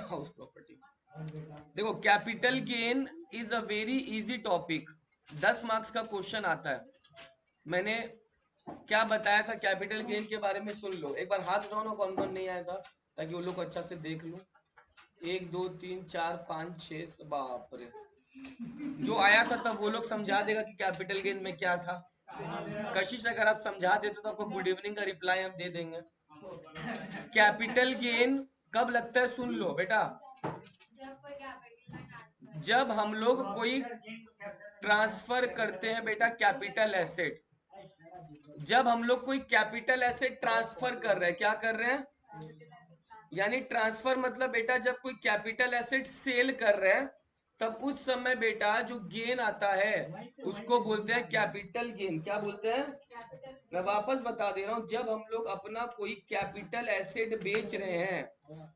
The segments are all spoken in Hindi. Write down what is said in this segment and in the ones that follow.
House property. देखो, capital gain is a very easy topic, 10 marks का क्वेश्चन आता है। मैंने क्या बताया था कैपिटल गेन के बारे में, सुन लो एक बार। हाथ उठाओ ना कौन कौन नहीं आया था, ताकि वो लोग अच्छा से देख लो। 1 2 3 4 5 6, बाप रे। जो आया था तब वो लोग समझा देगा कि कैपिटल गेन में क्या था। कशिश, अगर आप समझा देते तो आपको गुड इवनिंग का रिप्लाई हम दे देंगे। कैपिटल गेन कब लगता है, सुन लो बेटा। जब हम लोग कोई ट्रांसफर करते हैं बेटा कैपिटल एसेट, जब हम लोग कोई कैपिटल एसेट ट्रांसफर कर रहे हैं, क्या कर रहे हैं, यानी ट्रांसफर मतलब बेटा जब कोई कैपिटल एसेट सेल कर रहे हैं, तब उस समय बेटा जो गेन आता है उसको बोलते हैं कैपिटल गेन। क्या बोलते हैं, मैं वापस बता दे रहा हूं। जब हम लोग अपना कोई कैपिटल एसेट बेच रहे हैं,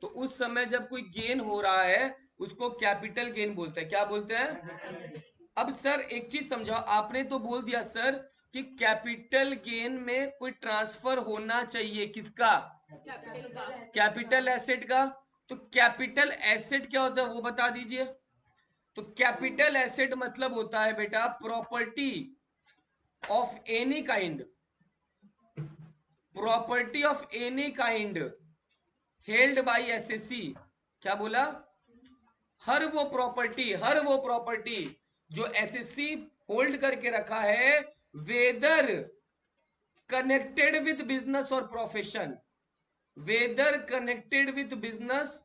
तो उस समय जब कोई गेन हो रहा है उसको कैपिटल गेन बोलते हैं। क्या बोलते हैं। अब सर एक चीज समझाओ, आपने तो बोल दिया सर कि कैपिटल गेन में कोई ट्रांसफर होना चाहिए, किसका, कैपिटल एसेट का। तो कैपिटल एसेट क्या होता है वो बता दीजिए। तो कैपिटल एसेट मतलब होता है बेटा property of any kind, property of any kind held by SSC. क्या बोला, हर वो प्रॉपर्टी जो एसएससी होल्ड करके रखा है, वेदर कनेक्टेड विद बिजनेस और profession, whether connected with business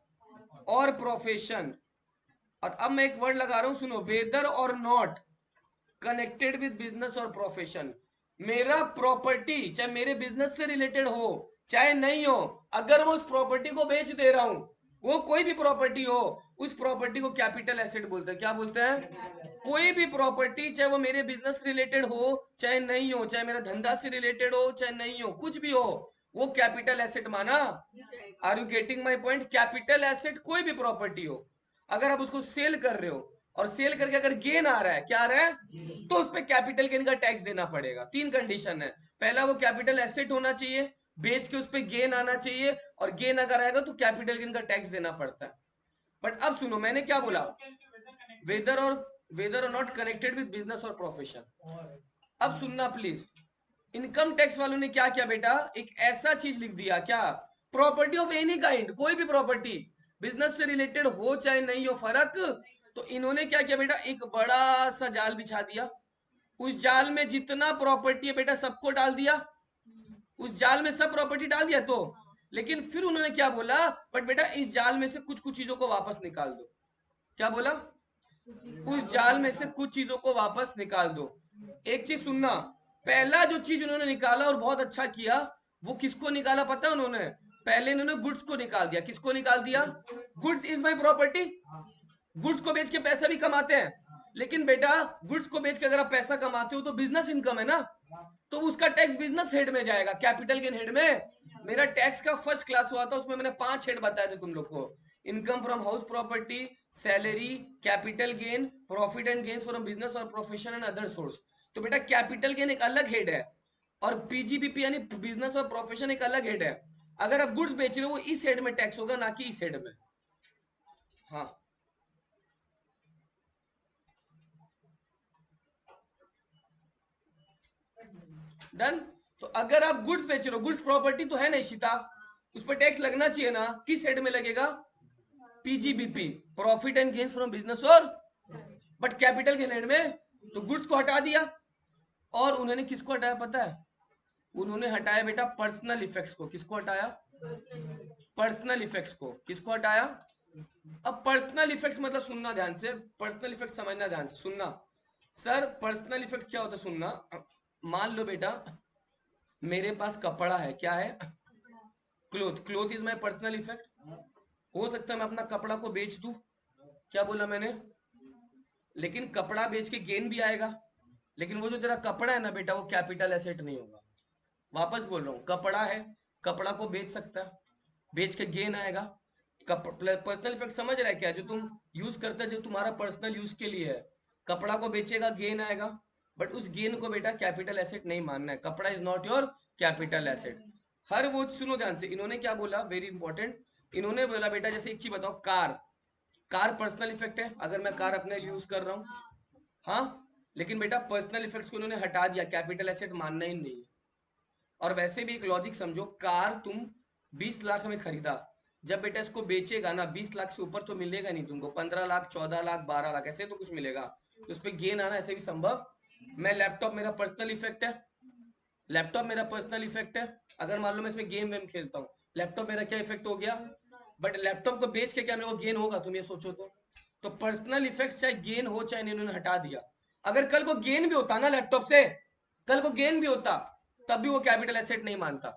और प्रोफेशन। और अब मैं एक वर्ड लगा रहा हूं, सुनो, वेदर और नॉट कनेक्टेड विद बिजनेस और प्रोफेशन। मेरा प्रॉपर्टी चाहे मेरे बिजनेस से रिलेटेड हो चाहे नहीं हो, अगर मैं उस प्रॉपर्टी को बेच दे रहा हूं, वो कोई भी प्रॉपर्टी हो, उस प्रॉपर्टी को कैपिटल एसेट बोलते हैं। क्या बोलते हैं, कोई भी प्रॉपर्टी, चाहे वो मेरे बिजनेस रिलेटेड हो चाहे नहीं हो, चाहे मेरा धंधा से रिलेटेड हो चाहे नहीं हो, कुछ भी हो, वो कैपिटल एसेट माना। Are you getting my point. Capital asset कोई भी प्रॉपर्टी हो, अगर आप उसको सेल कर रहे हो और सेल करके अगर गेन आ रहा है, क्या आ रहा है, तो उस पर कैपिटल गेन का टैक्स देना पड़ेगा। 3 कंडीशन है। पहला, वो कैपिटल एसेट होना चाहिए, बेच के उस पर गेन आना चाहिए, और गेन अगर आएगा तो कैपिटल गेन का टैक्स देना पड़ता है। बट अब सुनो, मैंने क्या बोला, वेदर और नॉट कनेक्टेड विद बिजनेस और प्रोफेशन। अब सुनना प्लीज। इनकम टैक्स वालों ने क्या किया बेटा, एक ऐसा चीज लिख दिया, क्या, प्रॉपर्टी ऑफ एनी काइंड, कोई भी प्रॉपर्टी, बिजनेस से रिलेटेड हो चाहे नहीं हो, फर्क। तो इन्होंने क्या किया बेटा, एक बड़ा सा जाल बिछा दिया। उस जाल में जितना प्रॉपर्टी है बेटा सबको डाल दिया, उस जाल में सब प्रॉपर्टी डाल दिया। तो लेकिन फिर उन्होंने क्या बोला, बट बेटा इस जाल में से कुछ कुछ चीजों को वापस निकाल दो। क्या बोला, उस जाल में से कुछ चीजों को वापस निकाल दो। एक चीज सुनना, पहला जो चीज उन्होंने निकाला और बहुत अच्छा किया, वो किसको निकाला पता है उन्होंने, पहले इन्होंने गुड्स को निकाल दिया। किसको निकाल दिया, goods is my property. Goods को बेच के पैसा भी कमाते हैं, लेकिन बेटा गुड्स को बेच के अगर आप पैसा कमाते हो तो बिजनेस इनकम है ना, तो उसका टैक्स बिजनेस हेड में जाएगा, कैपिटल गेन हेड में। मेरा टैक्स का फर्स्ट क्लास हुआ था, उसमें मैंने 5 हेड बताए थे तुम लोग को। Income from house property, salary, capital gain, profit and gains from business और प्रोफेशन एंड अदर सोर्स। तो बेटा कैपिटल गेन एक अलग हेड है, और पीजीबीपी यानी बिजनेस और प्रोफेशन एक अलग हेड है। अगर आप गुड्स बेच रहे हो वो इस हेड में टैक्स होगा, ना कि इस हेड में। हाँ, डन। तो अगर आप गुड्स बेच रहे हो, गुड्स प्रॉपर्टी तो है ना इशिता, उस पर टैक्स लगना चाहिए ना, किस हेड में लगेगा, PGBP, profit and gains from business और, बट कैपिटल के हेड में तो गुड्स को हटा दिया। और उन्होंने किसको हटाया पता है, उन्होंने हटाया बेटा पर्सनल इफेक्ट्स को। किसको हटाया, पर्सनल इफेक्ट्स को। किसको हटाया, अब पर्सनल इफेक्ट्स मतलब सुनना ध्यान से, पर्सनल इफेक्ट समझना ध्यान से, सुनना। सर पर्सनल इफेक्ट क्या होता है, सुनना। मान लो बेटा मेरे पास कपड़ा है, क्या है, cloth, cloth is my personal effect. हो सकता है मैं अपना कपड़ा को बेच दूं, क्या बोला मैंने, लेकिन कपड़ा बेच के गेन भी आएगा, लेकिन वो जो तेरा कपड़ा है ना बेटा वो कैपिटल एसेट नहीं होगा। वापस बोल रहा हूँ, कपड़ा है, कपड़ा को बेच सकता है, बेच के गेन आएगा। पर्सनल इफेक्ट समझ रहा है क्या, जो तुम यूज करते है, जो तुम्हारा पर्सनल यूज के लिए है, कपड़ा को बेचेगा गेन आएगा, बट उस गेन को बेटा कैपिटल एसेट नहीं मानना है। कपड़ा is not your capital asset. हर वो, सुनो ध्यान से, इन्होंने क्या बोला, वेरी इंपॉर्टेंट, इन्होंने बोला बेटा जैसे एक चीज बताओ, कार, कार पर्सनल इफेक्ट है अगर मैं कार अपने लिए यूज कर रहा हूँ, हाँ, लेकिन बेटा पर्सनल इफेक्ट्स को इन्होंने हटा दिया, कैपिटल एसेट मानना ही नहीं है। और वैसे भी एक लॉजिक समझो, कार तुम 20 लाख में खरीदा, जब बेटा इसको बेचेगा ना 20 लाख से ऊपर तो मिलेगा नहीं तुमको, 15 लाख, 14 लाख, 12 लाख ऐसे तो कुछ मिलेगा, तो उस पर गेन आना ऐसे भी संभव। मैं लैपटॉप मेरा पर्सनल इफेक्ट है, लैपटॉप मेरा पर्सनल इफेक्ट है, अगर मान लो मैं इसमें गेम वेम खेलता हूँ, लैपटॉप मेरा क्या इफेक्ट हो गया, बट लैपटॉप को बेच के क्या मेरे को गेन होगा, तुम ये सोचो तो पर्सनल इफेक्ट चाहे गेन हो चाहे नहीं, इन्होंने हटा दिया। अगर कल को गेन भी होता ना लैपटॉप से, कल को गेन भी होता तब भी वो कैपिटल एसेट नहीं मानता,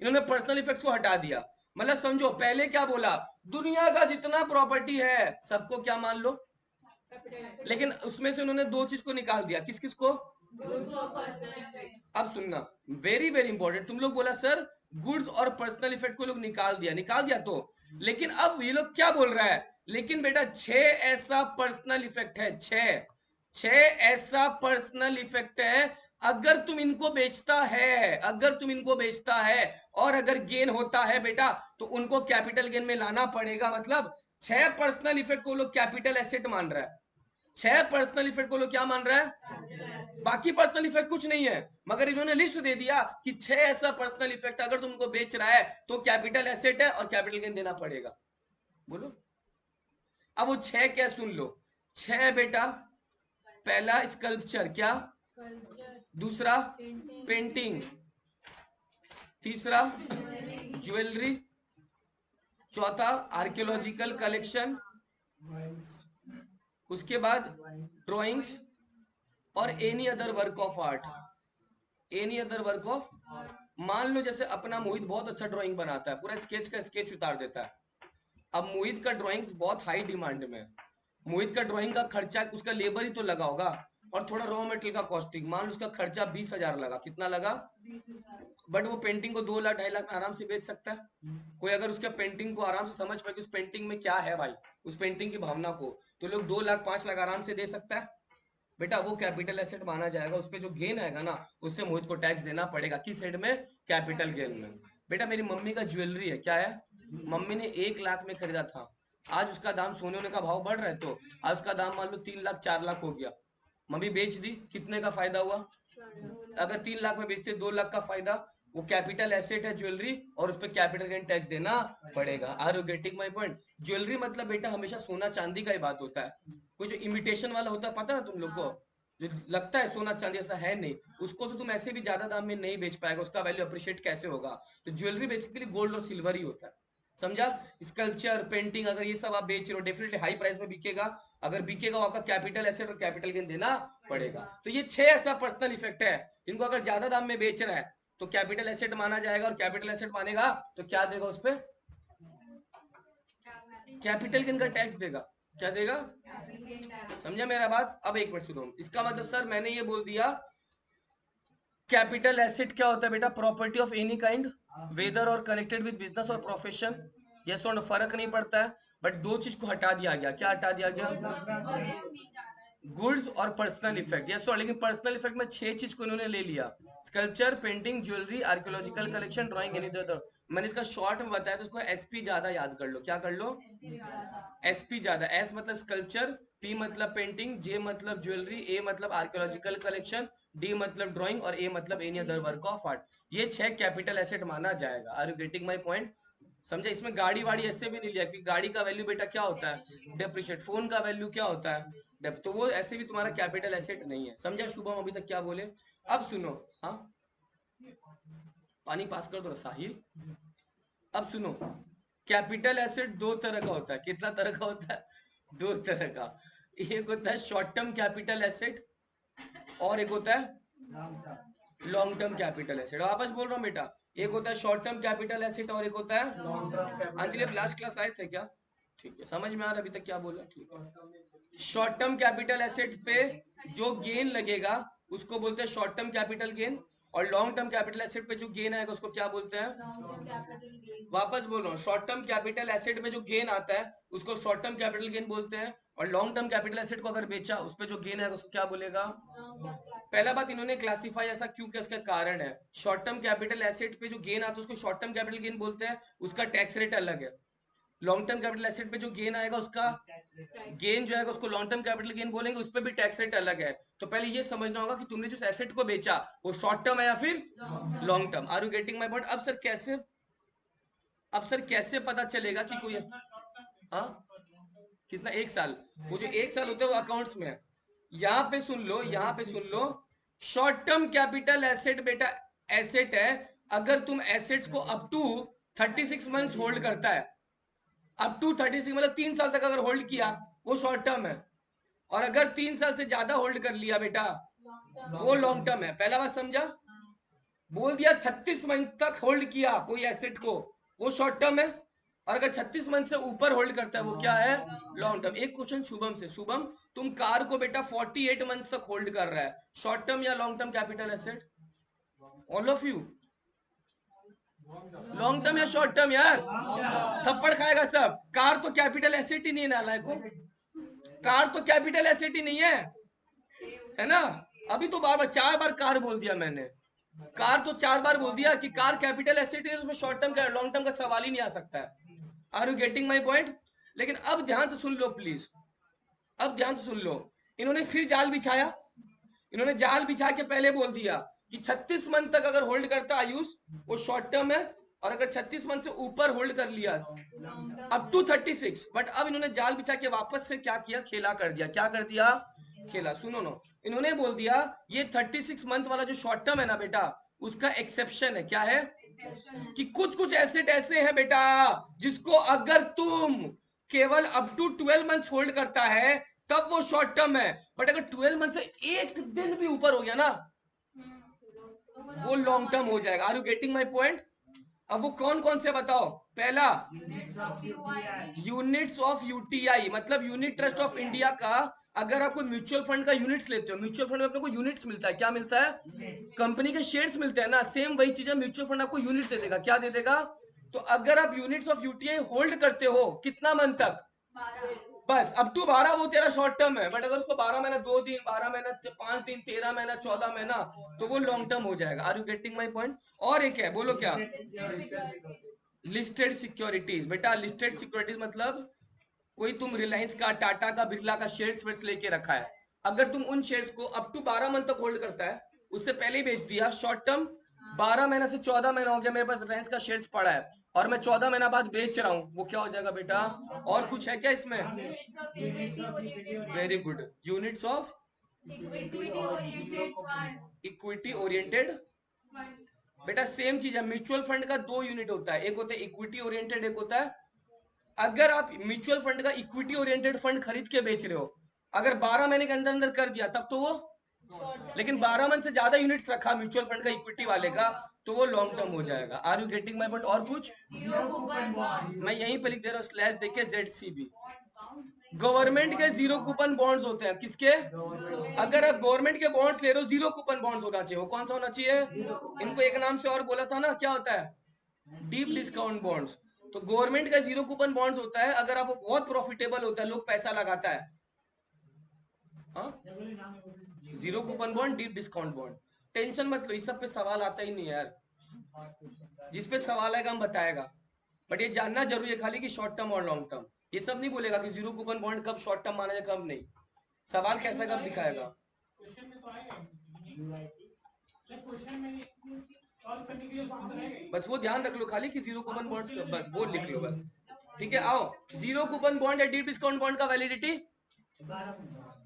इन्होंने पर्सनल इफेक्ट्स को हटा दिया। मतलब समझो पहले क्या बोला, दुनिया का जितना प्रॉपर्टी है सबको क्या मान लो, लेकिन उसमें से उन्होंने दो चीज को निकाल दिया, किस किस को, अब सुनना, वेरी वेरी इंपॉर्टेंट, तुम लोग बोला सर गुड्स और पर्सनल इफेक्ट को लोग निकाल दिया, निकाल दिया तो, लेकिन अब ये लोग क्या बोल रहा है, लेकिन बेटा 6 ऐसा पर्सनल इफेक्ट है, 6 ऐसा पर्सनल इफेक्ट है, अगर तुम इनको बेचता है, अगर तुम इनको बेचता है और अगर गेन होता है बेटा तो उनको कैपिटल गेन में लाना पड़ेगा। मतलब 6 पर्सनल इफेक्ट को लोग कैपिटल एसेट मान रहा है, 6 पर्सनल इफेक्ट को लोग क्या मान रहा है, बाकी पर्सनल इफेक्ट कुछ नहीं है, मगर इन्होंने लिस्ट दे दिया कि 6 ऐसा पर्सनल इफेक्ट अगर तुमको बेच रहा है तो कैपिटल एसेट है और कैपिटल गेन देना पड़ेगा। बोलो अब वो 6 क्या, सुन लो, 6 बेटा, पहला स्कल्पचर, क्या, दूसरा पेंटिंग, तीसरा ज्वेलरी, चौथा आर्कियोलॉजिकल कलेक्शन, उसके बाद ड्राइंग्स और any other work of art, any other work of, मान लो जैसे अपना मोहित बहुत अच्छा ड्राइंग बनाता है, पूरा स्केच का स्केच उतार देता है, अब मोहित का ड्राइंग्स बहुत हाई डिमांड में, मोहित का ड्राइंग का खर्चा, उसका लेबर ही तो लगा होगा और थोड़ा रॉ मटेरियल का कॉस्टिंग, मान लो उसका खर्चा 20,000 लगा, कितना लगा, बट वो पेंटिंग को 2 लाख 2.5 लाख में आराम से बेच सकता है। कोई अगर उसका पेंटिंग को आराम से समझ पाए कि उस पेंटिंग में क्या है भाई, उस पेंटिंग की भावना को, तो लोग 2 लाख 5 लाख आराम से दे सकता है। बेटा वो कैपिटल एसेट माना जाएगा, उस पर जो गेन आएगा ना उससे मोहित को टैक्स देना पड़ेगा, किस साइड में, कैपिटल गेन में। बेटा मेरी मम्मी का ज्वेलरी है, क्या है, मम्मी ने 1 लाख में खरीदा था, आज उसका दाम सोने होने का भाव बढ़ रहा है तो आज उसका दाम मान लो 3 लाख 4 लाख हो गया, मम्मी बेच दी, कितने का फायदा हुआ, अगर 3 लाख में बेचते 2 लाख का फायदा, वो कैपिटल एसेट है ज्वेलरी और उस पर कैपिटल गेन टैक्स देना पड़ेगा। Are you getting my point. Jewellery मतलब बेटा हमेशा सोना चांदी का ही बात होता है, कोई जो इमिटेशन वाला होता है पता है तुम लोग को, जो लगता है सोना चांदी, ऐसा है नहीं, उसको तो तुम ऐसे भी ज्यादा दाम में नहीं बेच पाएगा, उसका वैल्यू अप्रिशिएट कैसे होगा, तो ज्वेलरी बेसिकली गोल्ड और सिल्वर ही होता है, समझा। स्कल्पचर पेंटिंग अगर ये सब आप बेच रहे हो डेफिनेटली हाई प्राइस में बिकेगा, अगर बिकेगा आपका कैपिटल एसेट और कैपिटल गेन देना पड़ेगा। तो ये 6 ऐसा पर्सनल इफेक्ट है, इनको अगर ज्यादा दाम में बेच रहा है तो कैपिटल एसेट माना जाएगा, और कैपिटल एसेट मानेगा तो क्या देगा उस पर, कैपिटल गेन का टैक्स देगा, क्या देगा, समझा मेरा बात। अब एक मिनट सुनो, इसका मतलब सर मैंने ये बोल दिया कैपिटल एसेट क्या होता है बेटा, property of any kind, whether और कनेक्टेड विद बिजनेस और प्रोफेशन, यस और नो, फर्क नहीं पड़ता है, बट दो चीज को हटा दिया गया, क्या हटा दिया गया, गुड्स और पर्सनल इफेक्ट, यस और, लेकिन पर्सनल इफेक्ट में 6 चीज को इन्होंने ले लिया, sculpture painting jewellery archaeological collection drawing any other. मैंने इसका शॉर्ट में बताया तो उसको एसपी ज्यादा याद कर लो, क्या कर लो, एसपी ज्यादा, एस मतलब स्कल्पचर, पी मतलब पेंटिंग, जे मतलब ज्वेलरी, ए मतलब आर्कियोलॉजिकल कलेक्शन, डी मतलब ड्राइंग और ए मतलब any other work of art, ये 6 कैपिटल एसेट माना जाएगा। Are you getting my point, समझा। इसमें गाड़ी वाड़ी ऐसे भी नहीं लिया कि गाड़ी का वैल्यू बेटा क्या होता है, डेप्रिशिएट, फोन का वैल्यू क्या होता है, तो वो ऐसे भी तुम्हारा कैपिटल एसेट नहीं है, समझा। शुभम अभी तक क्या बोले, अब सुनो, हाँ पानी पास कर दो साहिल। अब सुनो, कैपिटल एसेट दो तरह का होता है, कितना तरह का होता है, दो तरह का, एक होता है शॉर्ट टर्म कैपिटल एसेट और एक होता है लॉन्ग टर्म कैपिटल एसेट। वापस बोल रहा हूँ बेटा, एक होता है शॉर्ट टर्म कैपिटल एसेट और एक होता है लॉन्ग टर्म। अंजलि आप लास्ट क्लास आए थे क्या, ठीक है, समझ में आ रहा अभी तक क्या बोला, ठीक है। शॉर्ट टर्म कैपिटल एसेट पे जो गेन लगेगा उसको बोलते हैं शॉर्ट टर्म कैपिटल गेन, और लॉन्ग टर्म कैपिटल एसेट पे जो गेन आएगा उसको क्या बोलते हैं, वापस बोल रहा हूँ, शॉर्ट टर्म कैपिटल एसेट में जो गेन आता है उसको शॉर्ट टर्म कैपिटल गेन बोलते हैं, और लॉन्ग टर्म कैपिटल एसेट को अगर बेचा उस पर जो गेन आएगा उसको क्या बोलेगा। पहला बात इन्होंने क्लासिफाई ऐसा क्यों किया, उसका कारण है, शॉर्ट टर्म कैपिटल एसेट पे जो गेन आता है उसको शॉर्ट टर्म कैपिटल गेन बोलते हैं, उसका टैक्स रेट अलग है, लॉन्ग टर्म कैपिटल एसेट पे जो गेन आएगा उसका गेन जो आएगा उसको लॉन्ग टर्म कैपिटल गेन बोलेंगे, उस पर भी टैक्स रेट अलग है। तो पहले ये समझना होगा कि तुमने जिस एसेट को बेचा वो शॉर्ट टर्म है या फिर long term. Are you getting my point? अब सर कैसे पता चलेगा कि कोई, हाँ कितना, 1 साल? वो जो 1 साल होता है वो अकाउंट्स में है। यहाँ पे सुन लो, यहाँ पे सुन लो, शॉर्ट टर्म कैपिटल एसेट बेटा एसेट है अगर तुम एसेट्स को अप टू 36 मंथ्स होल्ड करता है। अप टू 36 मतलब 3 साल तक अगर होल्ड किया वो शॉर्ट टर्म है, और अगर 3 साल से ज्यादा होल्ड कर लिया बेटा वो लॉन्ग टर्म है। पहला बात समझा? बोल दिया 36 मंथ तक होल्ड किया कोई एसेट को वो शॉर्ट टर्म है, और अगर 36 मंथ से ऊपर होल्ड करता है वो क्या है? Long term. एक क्वेश्चन शुभम से, शुभम तुम कार को बेटा 48 मंथ्स तक होल्ड कर रहा है, शॉर्ट टर्म या long term capital asset? All of you long term या शॉर्ट टर्म यार? थप्पड़ खाएगा सब। कार तो कैपिटल एसेट ही नहीं है नालायकों, कार तो कैपिटल एसेट ही नहीं है ना? अभी तो बार बार 4 बार कार बोल दिया मैंने, कार तो 4 बार बोल दिया कि कार कैपिटल एसेट है, उसमें शॉर्ट टर्म का लॉन्ग टर्म का सवाल ही नहीं आ सकता है। Are you getting my point? लेकिन अब ध्यान से सुन लो प्लीज, अब ध्यान से सुन लो। इन्होंने फिर जाल बिछाया, इन्होंने जाल बिछा के पहले बोल दिया कि 36 मंथ तक अगर होल्ड करता आयुष वो शॉर्ट टर्म है, और अगर 36 मंथ से ऊपर होल्ड कर लिया अप टू 36। बट अब इन्होंने जाल बिछा के वापस से क्या किया? खेला कर दिया। क्या कर दिया? खेला। सुनो नो, इन्होंने बोल दिया ये 36 मंथ वाला जो शॉर्ट टर्म है ना बेटा, उसका एक्सेप्शन है। क्या है? कि कुछ कुछ एसेट ऐसे हैं बेटा जिसको अगर तुम केवल अप टू 12 मंथ होल्ड करता है तब वो शॉर्ट टर्म है, बट अगर 12 मंथ से एक दिन भी ऊपर हो गया ना वो लॉन्ग टर्म हो जाएगा। Are you getting my point? अब वो कौन कौन से बताओ? पहला यूनिट्स ऑफ यूटीआई, मतलब यूनिट ट्रस्ट ऑफ इंडिया का। अगर आप कोई म्यूचुअल फंड का यूनिट्स लेते हो, म्यूचुअल फंड में अपने को यूनिट्स मिलता है। क्या मिलता है? कंपनी के शेयर्स मिलते हैं ना, सेम वही चीज है, म्यूचुअल फंड आपको यूनिट दे देगा। क्या दे देगा? तो अगर आप यूनिट्स ऑफ यूटीआई होल्ड करते हो कितना मंथ तक? बस अप टू 12 वो तेरा शॉर्ट टर्म है, बट अगर उसको 12 महीना 2 दिन, 12 महीना 5 दिन, 13 महीना, 14 महीना, तो वो लॉन्ग टर्म हो जाएगा। Are you getting my point? और एक है, बोलो क्या? Listed securities. बेटा लिस्टेड सिक्योरिटीज मतलब कोई तुम रिलायंस का, टाटा का, बिरला का शेयर्स वेयर्स लेके रखा है, अगर तुम उन शेयर्स को अप टू 12 मंथ तक होल्ड करता है, उससे पहले ही बेच दिया, शॉर्ट टर्म। 12 महीना से 14 महीना हो गया मेरे पास रिलायंस का शेयर्स पड़ा है और मैं 14 महीना बाद बेच रहा हूँ, वो क्या हो जाएगा बेटा? और कुछ है क्या इसमें? Very good, units of equity oriented. बेटा सेम चीज है, म्यूचुअल फंड का 2 यूनिट होता है, एक होता है इक्विटी ओरिएंटेड, एक होता है। अगर आप म्यूचुअल फंड का इक्विटी ओरिएंटेड फंड खरीद के बेच रहे हो, अगर 12 महीने के अंदर अंदर कर दिया तब तो वो, लेकिन 12 मंथ से ज्यादा यूनिट्स रखा म्यूचुअल फंड का इक्विटी वाले का तो वो लॉन्ग टर्म हो जाएगा। Are you getting my point? और कुछ मैं यहीं पे लिख दे रहा हूँ, स्लैश देके ZCB। गवर्नमेंट के जीरो कूपन बॉन्ड्स होते हैं, किसके? अगर आप गवर्नमेंट के बॉन्ड्स ले रहे हो, जीरो कूपन बॉन्ड्स होना चाहिए। वो कौन सा होना चाहिए? इनको एक नाम से और बोला था ना, क्या होता है? Deep discount bonds. तो गवर्नमेंट का जीरो कूपन बॉन्ड्स होता है अगर आप, वो बहुत प्रॉफिटेबल होता है, लोग पैसा लगाता है। हाँ, zero coupon bond, deep discount bond. Tension मत लो, इस सब पे सवाल आता ही नहीं यार, जिस पे सवाल आएगा हम बताएगा। बट ये जानना जरूरी है खाली कि शॉर्ट टर्म और लॉन्ग टर्म, ये सब नहीं बोलेगा कि जीरो कूपन बॉन्ड कब शॉर्ट टर्म माना जाए कब नहीं। सवाल कैसा कब दिखाएगा? बस वो ध्यान रख लो खाली कि जीरो कूपन बॉन्ड्स, बस वो लिख लो बस। ठीक है, आओ। जीरो कूपन बॉन्ड या डीप डिस्काउंट बॉन्ड का वैलिडिटी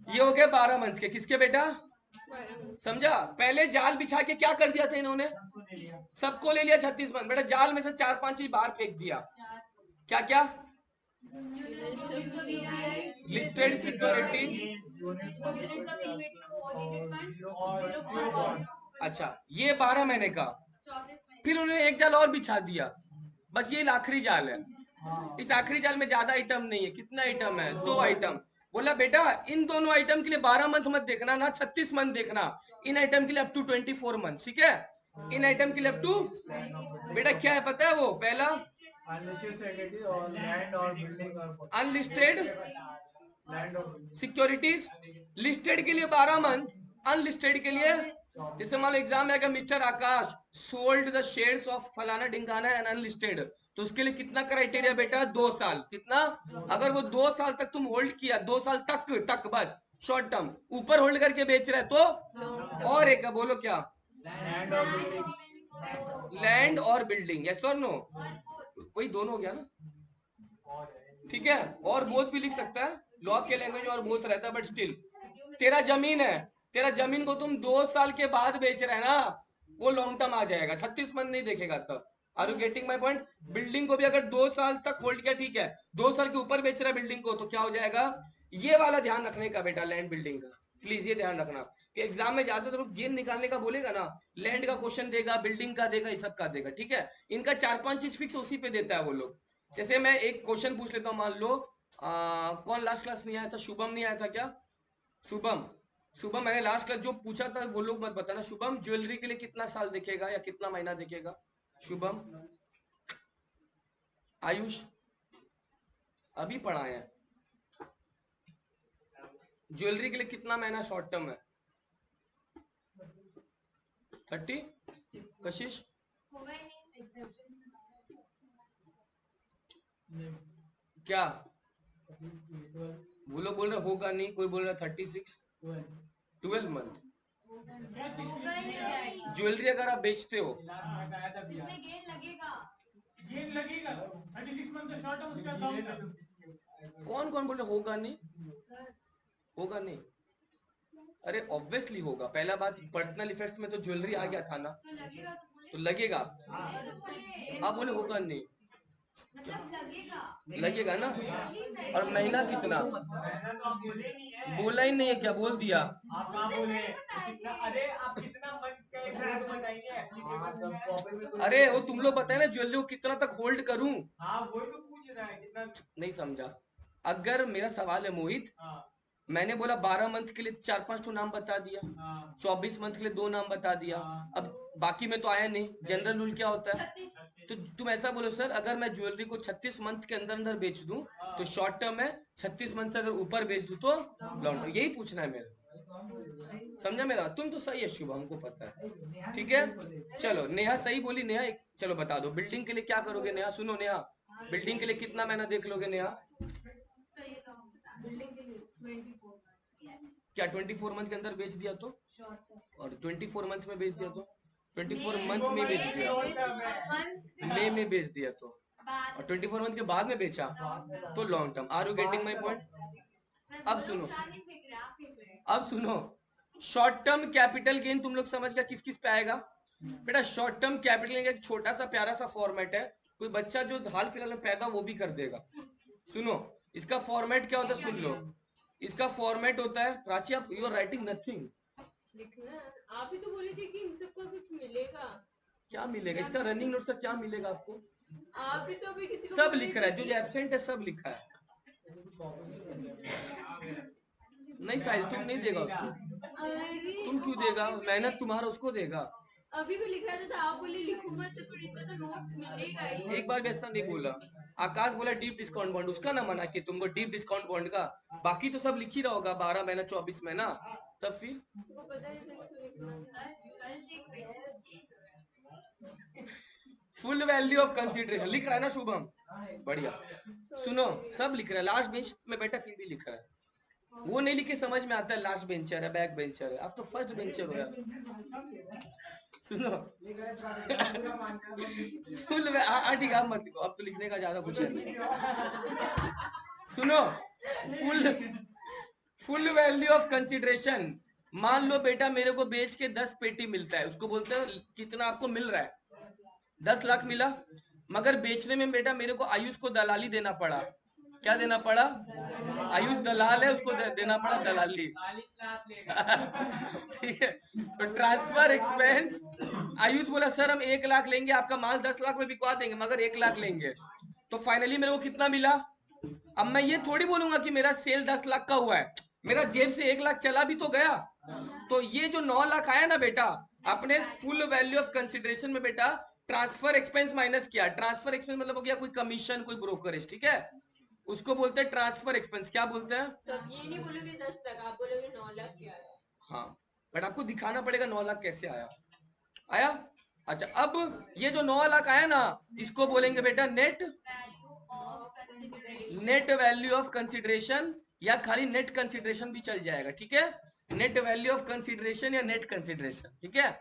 ये हो गया 12 मंथ्स के। किसके बेटा? समझा? पहले जाल बिछा के क्या कर दिया था इन्होंने? सबको ले लिया 36 मंथ। बेटा जाल में से 4-5 चीज बाहर फेंक दिया। क्या क्या? Listed securities. अच्छा, ये 12 महीने का। फिर उन्होंने एक जाल और बिछा दिया, बस ये आखिरी जाल है। इस आखिरी जाल में ज्यादा आइटम नहीं है। कितना आइटम है? 2 आइटम। बोला बेटा इन दोनों आइटम के लिए 12 मंथ मत देखना ना, 36 मंथ देखना। इन आइटम के लिए अप टू 24 मंथ, ठीक है? इन आइटम के लिए अप टू, बेटा क्या है पता है? वो पहला अनलिस्टेड सिक्योरिटीज, लिस्टेड के लिए 12 मंथ, अनलिस्टेड के लिए जैसे मान लो एग्जाम में अगर mister Akash sold the shares of फलाना ढिंकाना एंड अनलिस्टेड, तो उसके लिए कितना क्राइटेरिया बेटा? 2 साल। कितना? अगर वो 2 साल तक तुम होल्ड किया, 2 साल तक तक बस शॉर्ट टर्म, ऊपर होल्ड करके बेच रहे तो, और एक है, बोलो क्या? लैंड और बिल्डिंग, यस और नो? वही दोनों हो गया ना, ठीक है। और बोथ भी लिख सकता है, लॉ के लैंग्वेज और बोथ रहता है, बट स्टिल तेरा जमीन है, तेरा जमीन को तुम 2 साल के बाद बेच रहे हैं ना, वो लॉन्ग टर्म आ जाएगा, 36 मंथ नहीं देखेगा तब। Are you getting my point? Building को भी अगर 2 साल तक होल्ड किया, ठीक है, 2 साल के ऊपर बेच रहा है बिल्डिंग को, तो क्या हो जाएगा? ये वाला ध्यान रखने का बेटा, लैंड बिल्डिंग का प्लीज ये ध्यान रखना कि एग्जाम में जाते तो गेन निकालने का बोलेगा ना, लैंड का क्वेश्चन देगा, बिल्डिंग का देगा, ये सब का देगा, ठीक है। इनका 4-5 चीज फिक्स उसी पे देता है वो लोग। जैसे मैं एक क्वेश्चन पूछ लेता हूँ, मान लो कौन लास्ट क्लास नहीं आया था? शुभम नहीं आया था क्या? शुभम, शुभम मैंने लास्ट क्लास जो पूछा था वो लोग मत बताना। शुभम ज्वेलरी के लिए कितना साल देखेगा या कितना महीना देखेगा? शुभम, आयुष अभी पढ़ा है, ज्वेलरी के लिए कितना महीना शॉर्ट टर्म है? 30? कशिश क्या? वो लोग बोल रहे होगा नहीं, कोई बोल रहा 36, 12 मंथ। ज्वेलरी अगर आप बेचते हो इसमें गेन लगेगा, गेन लगेगा 36 मंथ का शॉर्ट टर्म, उसका लॉन्ग टर्म। कौन कौन बोल रहे होगा नहीं? होगा नहीं? अरे ऑब्वियसली होगा। पहला बात, पर्सनल इफेक्ट्स में तो ज्वेलरी आ गया था ना, तो लगेगा। आप बोले होगा नहीं, मतलब लगेगा, लगेगा ना। और महीना कितना? बोला ही नहीं है, क्या बोल दिया? आप कहाँ बोले कितना? अरे आप कितना मंथ का एक रेट बताएंगे एप्लीकेबल? अरे वो तुम लोग बताए ना ज्वेलरी को कितना तक होल्ड करूं। हाँ वही तो पूछ रहा है कितना। नहीं समझा। अगर मेरा सवाल है मोहित, हाँ मैंने बोला 12 मंथ के लिए 4-5 नाम बता दिया, हाँ 24 मंथ के लिए 2 नाम बता दिया, हाँ। अब बाकी में तो आया नहीं। जनरल रूल क्या होता है? तो तुम ऐसा बोलो सर, अगर मैं ज्वेलरी को 36 मंथ के अंदर अंदर बेच दूं तो शॉर्ट टर्म है, 36 मंथ से अगर ऊपर बेच दूं तो लॉन्ग टर्म। यही पूछना है मेरा, समझा मेरा? तुम तो सही है शुभ, हमको पता है, ठीक है। चलो नेहा सही बोली। नेहा एक, चलो बता दो बिल्डिंग के लिए क्या करोगे नेहा? सुनो नेहा, बिल्डिंग के लिए कितना महीना देख लोगे नेहा? क्या 24 मंथ के अंदर बेच दिया तो? और 24 मंथ में बेच दिया तो? 24 मंथ में बेच दिया, मई में बेच दिया तो, और 24 मंथ के बाद में बेचा तो long term. Are you getting my point? अब सुनो, अब सुनो, शॉर्ट टर्म कैपिटल गेन तुम लोग समझ गया किस किस पे आएगा बेटा? शॉर्ट टर्म कैपिटल गेन एक छोटा सा प्यारा सा फॉर्मेट है, कोई बच्चा जो हाल फिलहाल में पैदा वो भी कर देगा। सुनो, इसका फॉर्मेट क्या होता है, सुन लो। इसका फॉर्मेट होता है, प्राची आप यू आर राइटिंग नथिंग। लिखना, आप ही तो बोले थे कि इन सबका कुछ मिलेगा। क्या मिलेगा? इसका रनिंग नोट्स का क्या मिलेगा आपको? आप ही तो अभी किसी को सब बोले लिख रहा है, थे जो एब्सेंट है सब लिखा है। नहीं साहिल तुम नहीं देगा उसको, अरे तुम क्यों देगा? मेहनत तुम्हारा उसको देगा। अभी को लिखा था तो आप बोले लिखो मत, तो फिर इसका तो नोट्स मिलेगा ही। एक बार भी ऐसा नहीं बोला। आकाश बोला डीप डिस्काउंट बॉन्ड, उसका ना मना कि तुमको डीप डिस्काउंट बॉन्ड का, बाकी तो सब लिख ही रहा होगा, 12 महीना 24 महीना, तब फिर तुमको पता है इसको लिखना था। फुल वैल्यू ऑफ कंसिडरेशन लिख रहा है ना शुभम? बढ़िया। सुनो, सब लिख रहा है, लास्ट बेंच में बैठा फिर भी लिख रहा है। वो नहीं लिखे समझ में आता है लास्ट बेंचर है बैक बेंचर है, आप तो फर्स्ट बेंचर हो यार। सुनो फुल ठीक है, आप मत लिखो, अब तो लिखने का ज्यादा कुछ है नहीं। सुनो, full full value of consideration, मान लो बेटा मेरे को बेच के 10 पेटी मिलता है, उसको बोलते हैं कितना आपको मिल रहा है? 10 लाख मिला, मगर बेचने में बेटा मेरे को आयुष को दलाली देना पड़ा। क्या देना पड़ा? आयुष दलाल है, उसको देना पड़ा दलाली। ठीक है, तो ट्रांसफर एक्सपेंस, आयुष बोला सर हम 1 लाख लेंगे, आपका माल 10 लाख में बिकवा देंगे, मगर 1 लाख लेंगे। तो फाइनली मेरे को कितना मिला? अब मैं ये थोड़ी बोलूंगा कि मेरा सेल 10 लाख का हुआ है, मेरा जेब से 1 लाख चला भी तो गया। तो ये जो 9 लाख आया ना बेटा, अपने फुल वैल्यू ऑफ कंसिडरेशन में बेटा ट्रांसफर एक्सपेंस माइनस किया। ट्रांसफर एक्सपेंस मतलब हो गया कोई कमीशन, कोई ब्रोकरेज, ठीक है, उसको बोलते हैं ट्रांसफर एक्सपेंस। क्या बोलते हैं? तो अब ये नहीं बोलोगे 10 लाख, आप बोलोगे 9 लाख क्या है। हाँ, बट आपको दिखाना पड़ेगा 9 लाख कैसे आया। आया? अच्छा, अब ये जो 9 लाख आया ना, इसको बोलेंगे बेटा नेट वैल्यू ऑफ कंसिडरेशन, या खाली नेट कंसिडरेशन भी चल जाएगा, ठीक है। नेट वैल्यू ऑफ कंसिडरेशन या नेट कंसिडरेशन, ठीक है।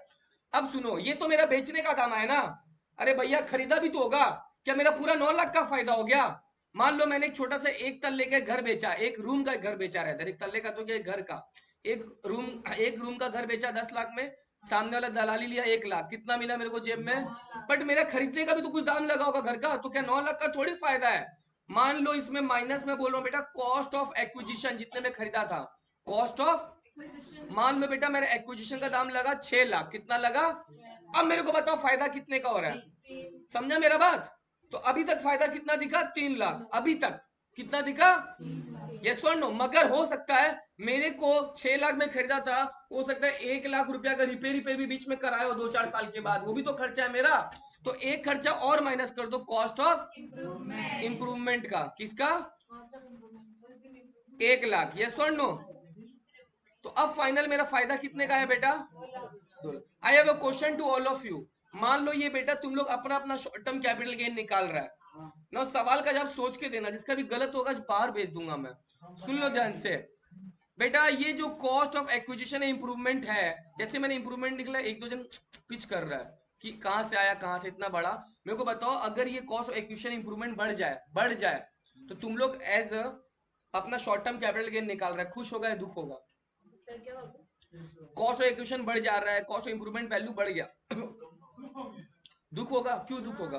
अब सुनो, ये तो मेरा बेचने का काम है ना। अरे भैया खरीदा भी तो होगा, क्या मेरा पूरा 9 लाख का फायदा हो गया? मान लो मैंने एक छोटा सा एक तल्ले का घर बेचा, एक रूम का घर बेचा रहता है, एक तल्ले का तो क्या, घर का एक रूम का घर बेचा 10 लाख में, सामने वाला दलाली लिया 1 लाख, कितना मिला मेरे को जेब में? बट मेरा खरीदने का भी तो कुछ दाम लगा होगा घर का, तो क्या 9 लाख का थोड़ी फायदा है? मान लो इसमें माइनस में बोल रहा हूँ बेटा, कॉस्ट ऑफ एक्विजिशन, जितने में खरीदा था, कॉस्ट ऑफ, मान लो बेटा मेरा एक्विजिशन का दाम लगा 6 लाख, कितना लगा? अब मेरे को बताओ फायदा कितने का हो रहा है? समझा मेरा बात? तो अभी तक फायदा कितना दिखा? 3 लाख अभी तक। कितना दिखा? यस और नो? मगर हो सकता है मेरे को 6 लाख में खरीदा था, हो सकता है 1 लाख रुपया का रिपेयर भी बीच में कराया हो 2-4 साल के बाद, वो भी तो खर्चा है मेरा। तो एक खर्चा और माइनस कर दो, कॉस्ट ऑफ इंप्रूवमेंट का। किसका? 1 लाख। यस और नो? तो अब फाइनल मेरा फायदा कितने का है बेटा? 2 lakh. I have a question to all of you. मान लो ये बेटा तुम लोग अपना अपना शॉर्ट टर्म कैपिटल गेन निकाल रहा है ना, सवाल का जवाब सोच के देना, जिसका भी गलत होगा बाहर भेज दूंगा मैं। सुन लो ध्यान से बेटा, ये जो कॉस्ट ऑफ एक्विजिशन इंप्रूवमेंट है, जैसे मैंने इंप्रूवमेंट निकला, एक दो जन पिच कर रहा है कि कहां से आया, कहां से इतना बड़ा। मेरे को बताओ, अगर ये कॉस्ट ऑफ एक्विजिशन इंप्रूवमेंट बढ़ जाए तो तुम लोग एज अपना शॉर्ट टर्म कैपिटल गेन निकाल रहा है, खुश होगा या दुख होगा? कॉस्ट ऑफ एक्विजिशन बढ़ जा रहा है, कॉस्ट ऑफ इंप्रूवमेंट वैल्यू बढ़ गया, दुख होगा। क्यों दुख होगा?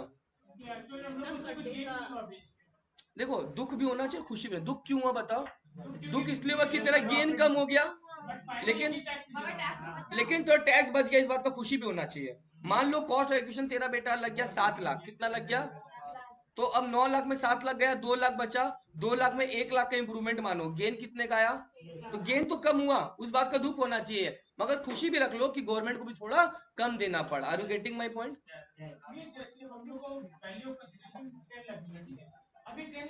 देखो, दुख भी होना चाहिए, खुशी भी। दुख क्यों हुआ बताओ? दुख इसलिए हुआ कि तेरा गेन कम हो गया, लेकिन तो टैक्स बच गया, इस बात का खुशी भी होना चाहिए। मान लो कॉस्ट ऑफ एक्विजिशन तेरा बेटा लग गया 7 लाख, कितना लग गया? तो अब 9 लाख में 7 लाख गया, 2 लाख बचा, 2 लाख में 1 लाख का इंप्रूवमेंट मानो, गेन कितने का आया? तो गेन तो कम हुआ, उस बात का दुख होना चाहिए, मगर खुशी भी रख लो कि गवर्नमेंट को भी थोड़ा कम देना पड़ा। Are you getting my point? अभी 10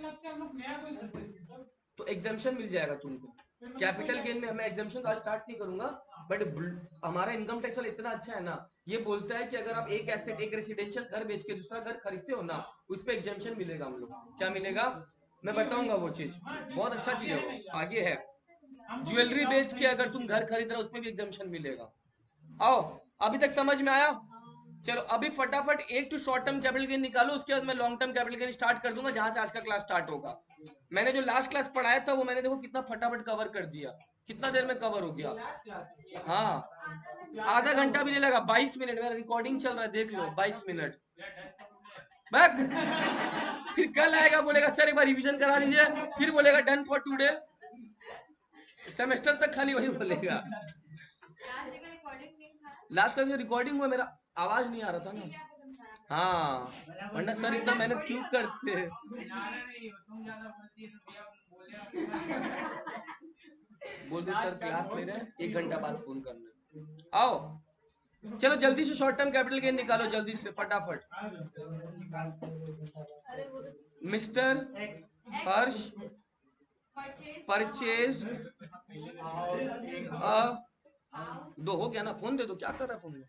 लाख से हम लोग नया कोई खरीदेंगे तो एग्जाम्शन मिल जाएगा तुमको। कैपिटल गेन में मैं एग्जाम्शन तो आज स्टार्ट नहीं करूंगा, बट हमारा इनकम टैक्स वाला इतना अच्छा है ना, ये बोलता है कि अगर आप एक एसेट, एक रेसिडेंशियल घर बेच के दूसरा घर खरीदते हो ना, उस पर एग्जाम्शन मिलेगा हम लोग। क्या मिलेगा? मैं बताऊंगा वो चीज, बहुत अच्छा चीज है वो, आगे है। ज्वेलरी बेच के अगर तुम घर खरीद रहे हो, उसमें भी एग्जाम्शन मिलेगा। आओ, अभी तक समझ में आया? चलो अभी फटाफट एक टू शॉर्ट टर्म कैपिटल गेन निकालो, उसके बाद मैं long term capital gain start कर दूंगा, जहां से आज का क्लास स्टार्ट होगा। मैंने जो लास्ट क्लास पढ़ाया था वो मैंने देखो कितना फटाफट कवर कर दिया, कितना देर में कवर हो गया। हाँ, आधा घंटा भी नहीं लगा, 22 मिनट मेरा रिकॉर्डिंग चल रहा है, देख लो 22 मिनट। फिर कल आएगा बोलेगा सर एक बार रिवीजन करा दीजिए, फिर बोलेगा डन फॉर टुडे। सेमेस्टर तक खाली वही बोलेगा। लास्ट क्लास में रिकॉर्डिंग हुआ, मेरा आवाज नहीं आ रहा था ना। हाँ, वरना सर इतना मेहनत क्यों करते? बोल दो सर क्लास ले रहे हैं, 1 घंटा बाद फोन करना। आओ चलो जल्दी से शॉर्ट टर्म कैपिटल गेन निकालो, जल्दी से फटाफट। मिस्टर हर्ष परचेज दो हो गया ना, फोन दे दो, क्या कर रहा फोन में?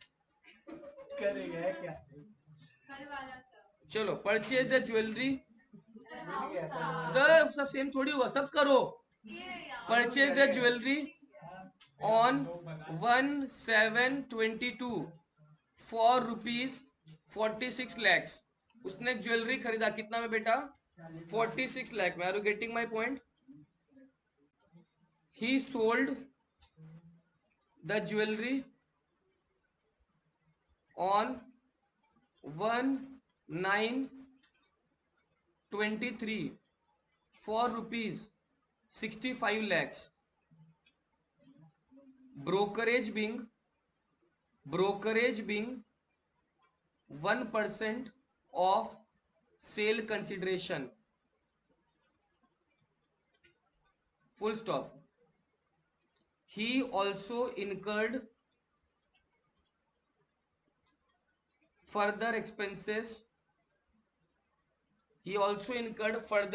करेगा क्या? चलो परचेज द ज्वेलरी, सब सेम थोड़ी होगा, सब करो। Purchase the jewellery on 1/7/22 for ₹46 lakhs। उसने ज्वेलरी खरीदा कितना में बेटा? 46 लाख में। Are you getting my point? He sold the jewellery on 1/9/23 for ₹65 lakhs। brokerage being 1% of sale consideration, full stop। he also incurred further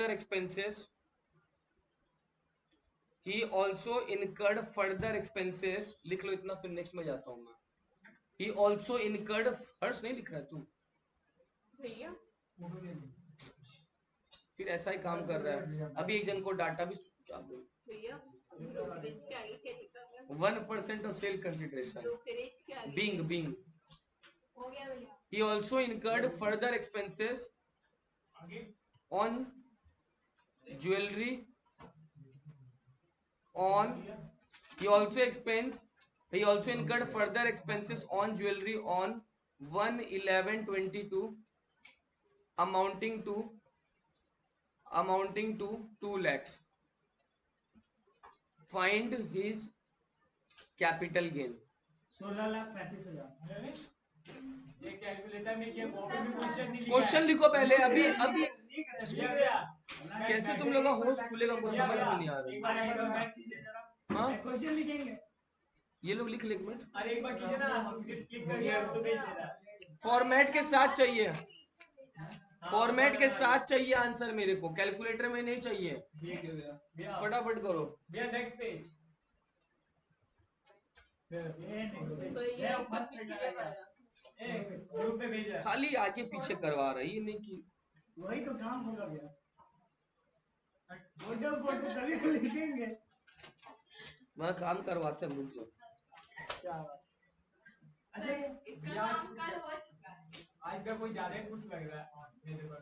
expenses he also incurred further expenses, लिख लो इतना, फिर नेक्स्ट में जाता हूँ मैं। ही ऑल्सो इनकर्ड, हर्ष नहीं लिख रहा है तू, भैया फिर ऐसा ही काम कर रहा है। अभी एक जन को डाटा भी क्या बोल, भैया ब्रोकरेज के आगे क्या लिखा हुआ है? 1% ऑफ सेल कंसिडरेशन, ब्रोकरेज के आगे बीइंग बीइंग। हो गया भैया। He also incurred further expenses on jewelry on he also incurred further expenses on jewelry on 1/11/22 amounting to 2 lakhs. Find his capital gain. 16,35,000। ये कैलकुलेटर में क्या कॉपी में क्वेश्चन नहीं लिखा क्वेश्चन है। लिखो पहले, अभी भैया कैसे तुम लोग का होश खुलेगा मुझे समझ में नहीं आ एक बार रहा। बैक कीजिए जरा। हाँ क्वेश्चन लिखेंगे। ये लोग लिख ले एक मिनट, अरे एक बार कीजिए ना, हम क्लिक करके तो भेज देना। फॉर्मेट के साथ चाहिए, फॉर्मेट के साथ चाहिए आंसर मेरे को, कैलकुलेटर में नहीं चाहिए। ठीक है भैया। फटाफट करो भैया नेक्स्ट पेज। भैया फर्स्ट पेज आएगा। ग्रुप में भेज रहा है। खाली आगे पीछे करवा रही है, नहीं कि वही तो काम होगा भैया। फोटो तभी तो लिखेंगे। मैं काम करवाते हैं, रुक जाओ। अच्छा इसका काम कल हो चुका है। आज का कोई ज्यादा कुछ लग रहा है मेरे को।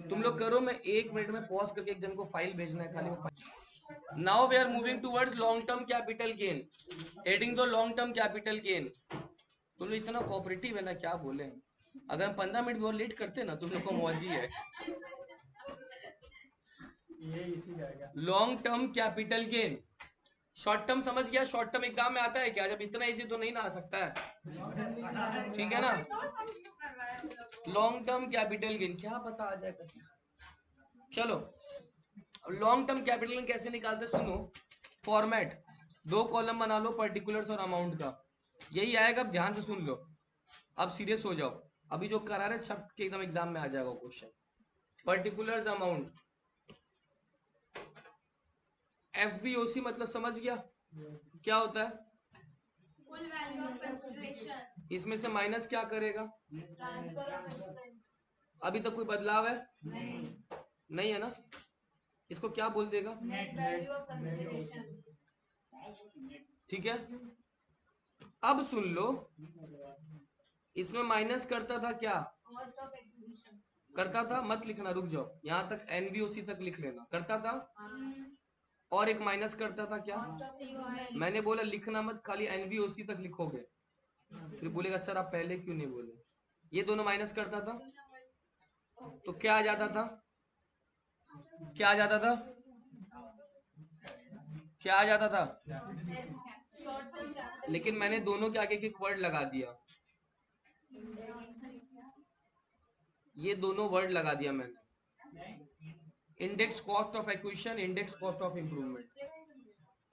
तुम लोग करो, मैं 1 मिनट में पॉज करके एक जन को फाइल भेजना है खाली, वो file. Now we are moving towards long term capital gain, heading दो लॉन्ग टर्म कैपिटल गेन। तुम लोग इतना कोऑपरेटिव है ना, क्या बोले, अगर हम 15 मिनट भी और लेट करते ना तुम लोग को मौजी है। ये इसी जाएगा। Long term capital gain, short term समझ गया, शॉर्ट टर्म एग्जाम में आता है क्या, जब इतना इजी तो नहीं ना आ सकता है, ठीक है ना। तो समझ तो कर रहा है वो लोग। लॉन्ग टर्म कैपिटल गेन क्या पता आ जाए कभी। चलो लॉन्ग टर्म कैपिटल गेन कैसे निकालते सुनो, फॉर्मेट 2 कॉलम बना लो, पर्टिकुलर्स और अमाउंट का, यही आएगा। अब ध्यान से सुन लो, अब सीरियस हो जाओ, अभी जो करा रहे छप के एकदम एग्जाम में आ जाएगा क्वेश्चन। पर्टिकुलर्स अमाउंट, एफवीओसी मतलब समझ गया क्या होता है। फुल वैल्यू ऑफ कंसिडरेशन, इसमें से माइनस क्या करेगा, ट्रांसफर ऑफ एक्सपेंस। अभी तक कोई बदलाव है नहीं, नहीं है ना, इसको क्या बोल देगा, नेट वैल्यू ऑफ कंसिडरेशन। ठीक है। अब सुन लो, इसमें माइनस करता था क्या, कॉस्ट ऑफ एक्विजिशन। करता था, मत लिखना, रुक जाओ, यहां तक एनवीओसी तक लिख लेना, करता था। कॉस्ट और एक माइनस करता था क्या, ऑफ सीओआई। मैंने बोला लिखना मत, खाली एनवीओसी तक लिखोगे, फिर बोलेगा सर आप पहले क्यों नहीं बोले। ये दोनों माइनस करता था तो क्या आ जाता था, क्या आ जाता था, क्या आ जाता था, शॉर्ट टर्म कैपिटल। लेकिन मैंने दोनों के आगे एक वर्ड लगा दिया, ये दोनों वर्ड लगा दिया मैंने, index cost of acquisition, index cost of improvement.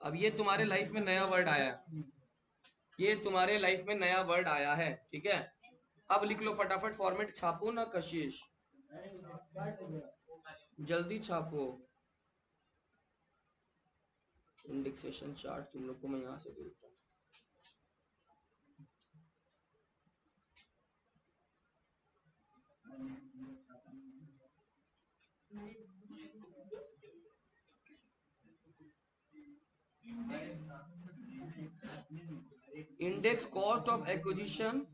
अब ये तुम्हारे लाइफ में नया वर्ड आया है, ये तुम्हारे लाइफ में नया वर्ड आया है, ठीक है। अब लिख लो फटाफट, फॉर्मेट छापो ना कशिश, जल्दी छापो। इंडेक्सेशन चार्ट तुम लोग को मैं यहां से देता हूँ। इंडेक्स कॉस्ट ऑफ एक्विजिशन,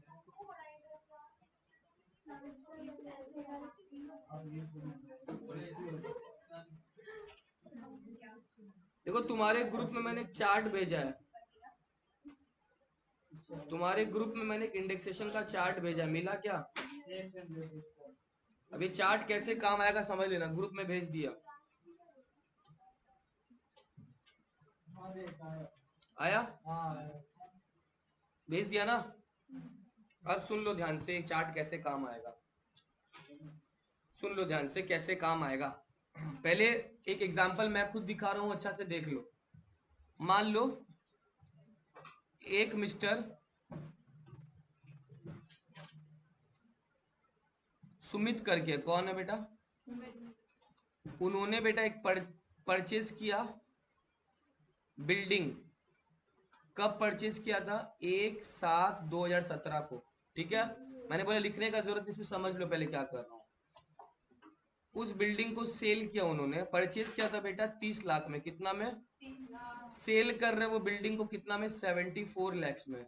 देखो तुम्हारे ग्रुप में मैंने एक चार्ट भेजा है, तुम्हारे ग्रुप में मैंने एक इंडेक्सेशन का चार्ट भेजा, मिला क्या। अब ये चार्ट कैसे काम आएगा समझ लेना, ग्रुप में भेज दिया, आया, भेज दिया ना। अब सुन लो ध्यान से, चार्ट कैसे काम आएगा, सुन लो ध्यान से कैसे काम आएगा। पहले एक एग्जांपल मैं खुद दिखा रहा हूं, अच्छा से देख लो। मान लो एक मिस्टर सुमित करके, कौन है बेटा, उन्होंने बेटा एक परचेज किया बिल्डिंग, कब परचेज किया था? 1/7/2017 को, ठीक है। मैंने बोला लिखने का जरूरत नहीं, समझ लो पहले क्या कर रहा हूँ। उस बिल्डिंग को सेल किया उन्होंने, परचेज किया था बेटा 30 लाख में, कितना में? 30 लाख। सेल कर रहे हैं वो बिल्डिंग को कितना में? 74 लाख में।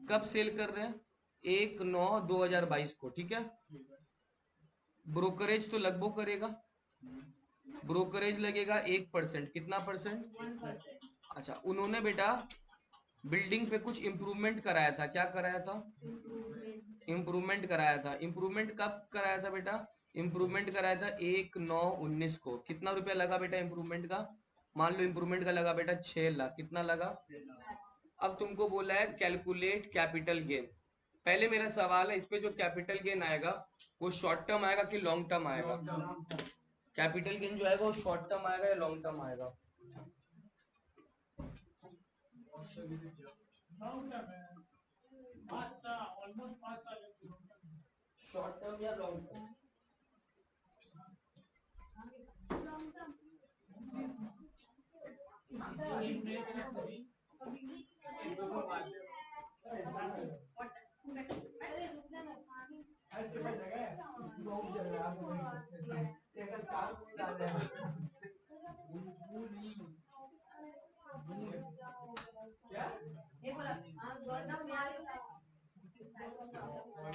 कब सेल कर रहे हैं? 1/9/2022 को, ठीक है। ब्रोकरेज तो लगभग करेगा, ब्रोकरेज लगेगा 1%, कितना परसेंट? 1%। अच्छा, उन्होंने बेटा बिल्डिंग पे कुछ इम्प्रूवमेंट कराया था, क्या कराया था? इम्प्रूवमेंट कराया था। इम्प्रूवमेंट कब कराया था बेटा? इम्प्रूवमेंट कराया था 1/9/19 को। कितना रुपया लगा बेटा इम्प्रूवमेंट का? मान लो इम्प्रूवमेंट का लगा बेटा 6 लाख, कितना लगा? अब तुमको बोला है कैलकुलेट कैपिटल गेन। पहले मेरा सवाल है, इस पे जो कैपिटल गेन आएगा वो शॉर्ट टर्म आएगा कि लॉन्ग टर्म आएगा? कैपिटल गेन जो आएगा वो शॉर्ट टर्म आएगा या लॉन्ग टर्म आएगा? ऑलमोस्ट 5 साल। शॉर्ट टर्म या लॉन्ग टर्म?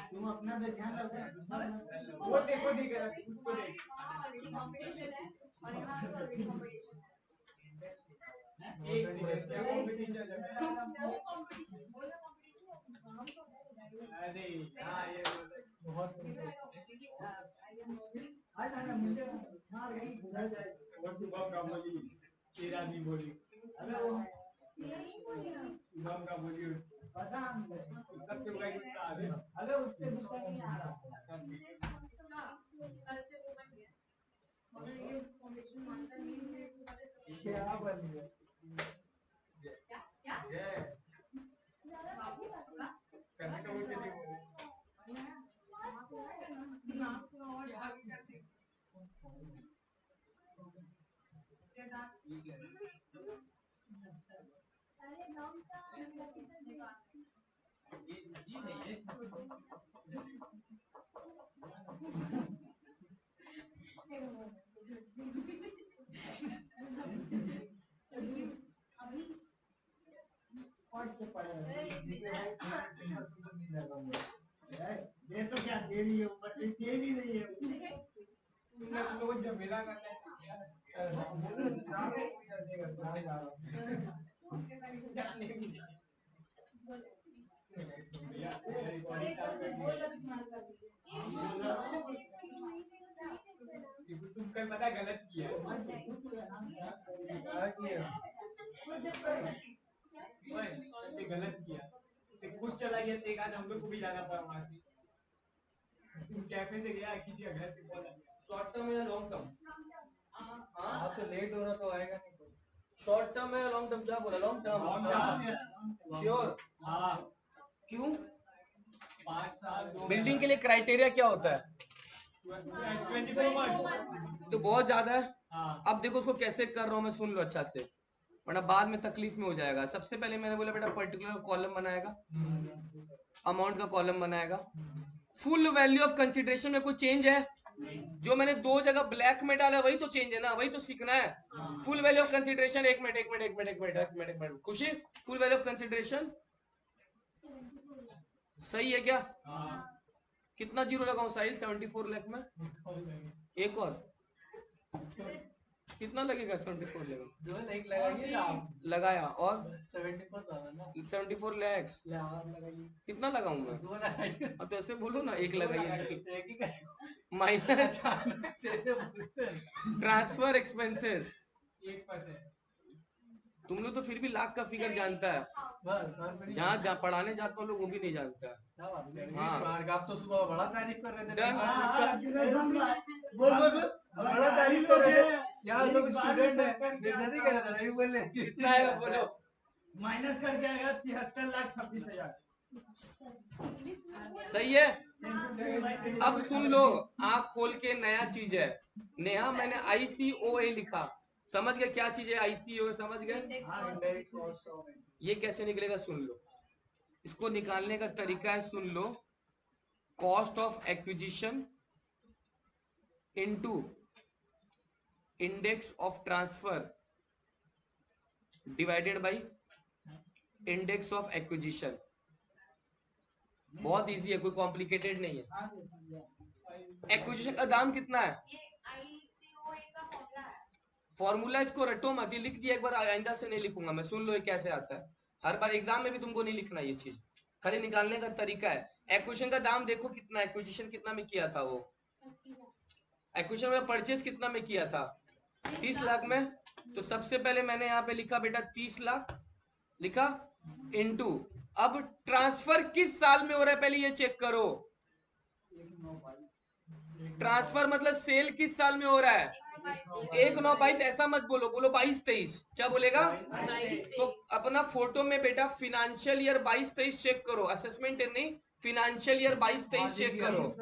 तुम अपना पे ध्यान रखो, वो देखो दिख रहा है, उसको देख। कंपटीशन है और यहाँ तो ऑलरेडी कंपटीशन है। एक सेकंड, क्या कंपटीशन है? वो कंपटीशन, बोला कंपटीशन। अरे हाँ, ये बहुत वो शुभम का बोली, तेरा नहीं बोली, शुभम का बोली पता कब से भाई गुस्सा आ गया। अरे उसके गुस्सा नहीं आ रहा, कल से वो बन गया मगर ये कंपटीशन मानता नहीं है। क्या बन गया? क्या क्या बाबू कैसे तो मुझे नहीं बोले। दिमाग को और आगे करते ठीक है। अरे नाम का ये जी नहीं है। अभी कौन से पढ़े हैं? ये तो क्या दे रही है ऊपर से, दे भी नहीं है। तुमने लोग जमेला का जाने भी नहीं। तुम कल पता गलत किया, गलत किया, खुद चला गया, देखा हम लोग को भी जाना पड़ा वहां से। तुम कैफे से गया, किसी का घर से कॉल आ गया। शॉर्ट टर्म या लॉन्ग टर्म? हाँ तो लेट हो रहा तो आएगा नहीं। शॉर्ट टर्म है लॉन्ग टर्म? क्या बोला? Long term. श्योर? हाँ, क्यों? 5 साल बिल्डिंग के लिए क्राइटेरिया क्या होता है? 24 months। तो बहुत ज्यादा है। हाँ। अब देखो उसको कैसे कर रहा हूँ मैं, सुन लो अच्छा से, वरना बाद में तकलीफ में हो जाएगा। सबसे पहले मैंने बोला बेटा पर्टिकुलर कॉलम बनाएगा, अमाउंट का कॉलम बनाएगा। फुल वैल्यू ऑफ कंसिडरेशन में कोई चेंज है? जो मैंने 2 जगह ब्लैक में डाला वही तो चेंज है ना, वही तो सीखना है। फुल वैल्यू ऑफ कंसिडरेशन, एक मिनट खुशी, फुल वैल्यू ऑफ कंसिडरेशन सही है क्या? कितना जीरो लगाऊं साहिल 74 लाख में? एक और कितना लगेगा? 74 लाख 2 लाख लगाइए ना आप। लगाया और 74 डाला ना, 74 लाख लगाइए। कितना लगाऊं मैं? 2 लगाइए। अब तो ऐसे बोलो ना, एक लगाइए। एक ही करेगा। माइनस से पूछते हैं। Transfer expenses. 1%। तुम लोग तो फिर भी लाख का फिगर जानता है, जहाँ पढ़ाने जाता हूँ लोग वो भी नहीं जानता है। आप तो सुबह बड़ा तारीफ कर रहे थे। Done। बड़ा तारीफ कर रहे थे यार, लोग स्टूडेंट है, बेइज्जती कर रहे थे, नहीं बोले। कितना है बोलो? माइनस करके आएगा 73,26,000। सही है। अब सुन लो, आँख खोल के, नया चीज है। नेहा मैंने ICOA लिखा, समझ गए क्या चीज है आईसीओ? समझ गए? Index हाँ, cost indirect of cost of entry. ये कैसे निकलेगा सुन लो, इसको निकालने का तरीका है, सुन लो, cost of acquisition into index of transfer divided by index of acquisition. बहुत इजी है, कोई कॉम्प्लिकेटेड नहीं है। एक्विजिशन का दाम कितना है? ये ICOA का फॉर्मूला है। फॉर्मूला इसको रटो मत, ये लिख दिया एक बार, आइंदा से नहीं लिखूंगा मैं, सुन लो ये कैसे आता है। हर बार एग्जाम में भी तुमको नहीं लिखना ये चीज, खाली निकालने का तरीका है। एक्विजिशन का दाम देखो कितना, एक्विजिशन कितना में किया था वो, एक्विजिशन में परचेज कितना में किया था? 30 लाख में। तो सबसे पहले मैंने यहाँ पे लिखा बेटा 30 लाख लिखा, इनटू अब ट्रांसफर किस साल में हो रहा है पहले ये चेक करो। ट्रांसफर मतलब सेल किस साल में हो रहा है? 1/9/22। ऐसा मत बोलो, बोलो 22-23। क्या बोलेगा? 22-23। तो अपना फोटो में बेटा फिनेंशियल ईयर 22-23 चेक करो, असेसमेंट नहीं, फिनेंशियल ईयर 22-23 चेक करो,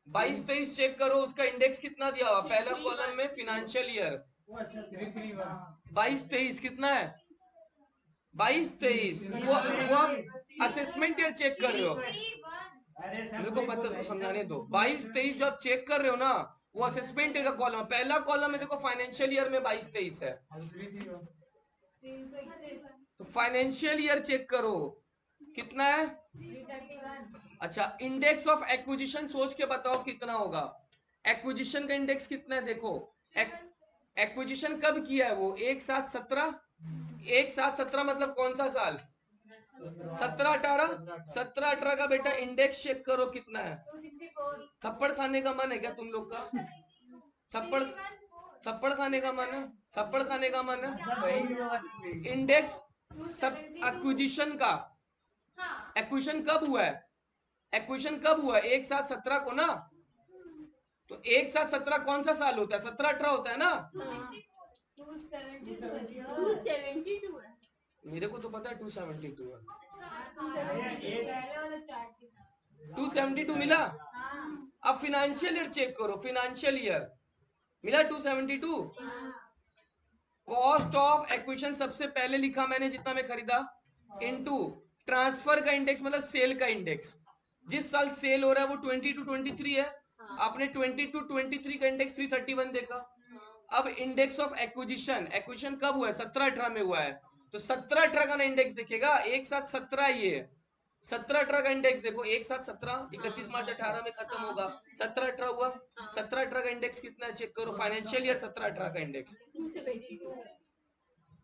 22-23 चेक करो। उसका इंडेक्स कितना दिया हुआ पहला कॉलम में? फिनेंशियल ईयर 22-23 कितना है? 22-23। वो असेसमेंट ईयर चेक कर रहे हो, 331 मेरे को पता है, उसको समझाने दो। 22-23 जो आप चेक कर रहे हो ना, वो असेसमेंट ईयर का कॉलम है। पहला कॉलम में देखो फाइनेंशियल ईयर में 22-23 है, 331 तो फाइनेंशियल ईयर चेक करो कितना है। 331 अच्छा, इंडेक्स ऑफ एक्विजिशन सोच के बताओ कितना होगा। एक्विजिशन का इंडेक्स कितना है देखो, एक्विजिशन कब किया है वो? 1/7/17। 1/7/17 मतलब कौन सा साल? 17-18। 17-18 का बेटा इंडेक्स चेक करो कितना है। 264 थप्पड़ खाने का मन है क्या तुम लोग का? थप्पड़, 314 थप्पड़ खाने का मन है? थप्पड़ खाने का मन है? सही नहीं होगा। इंडेक्स 272 एक्विजिशन का, हाँ एक्विजिशन कब हुआ है? एक्विजिशन कब हुआ है? 1/7/17 को ना। तो 1/7/17 कौन सा साल होता है? 17-18 होता है ना। 272 है सर। 272 है। मेरे को तो पता है 272 है। हाँ, 272 पहले वाला चार्ट के साथ। 272 मिला। हाँ अब फिनेंशियल ईयर चेक करो, फिनेंशियल ईयर मिला 272। हाँ कॉस्ट ऑफ एक्विजिशन सबसे पहले लिखा मैंने जितना में खरीदा, इनटू ट्रांसफर का इंडेक्स मतलब सेल का इंडेक्स। जिस साल सेल हो रहा है वो 22-23 है, आपने 22-23 का इंडेक्स 331 देखा। अब इंडेक्स ऑफ एक्विजिशन, एक्विजिशन कब हुआ है? 17-18 में हुआ है, तो 17-18 का ना इंडेक्स देखेगा। 1/7/17 ये 17-18 का इंडेक्स देखो, 1/7/17 31 मार्च 18 में खत्म होगा, 17-18 हुआ। 17-18 का इंडेक्स कितना है चेक करो, फाइनेंशियल ईयर 17-18 का इंडेक्स। 272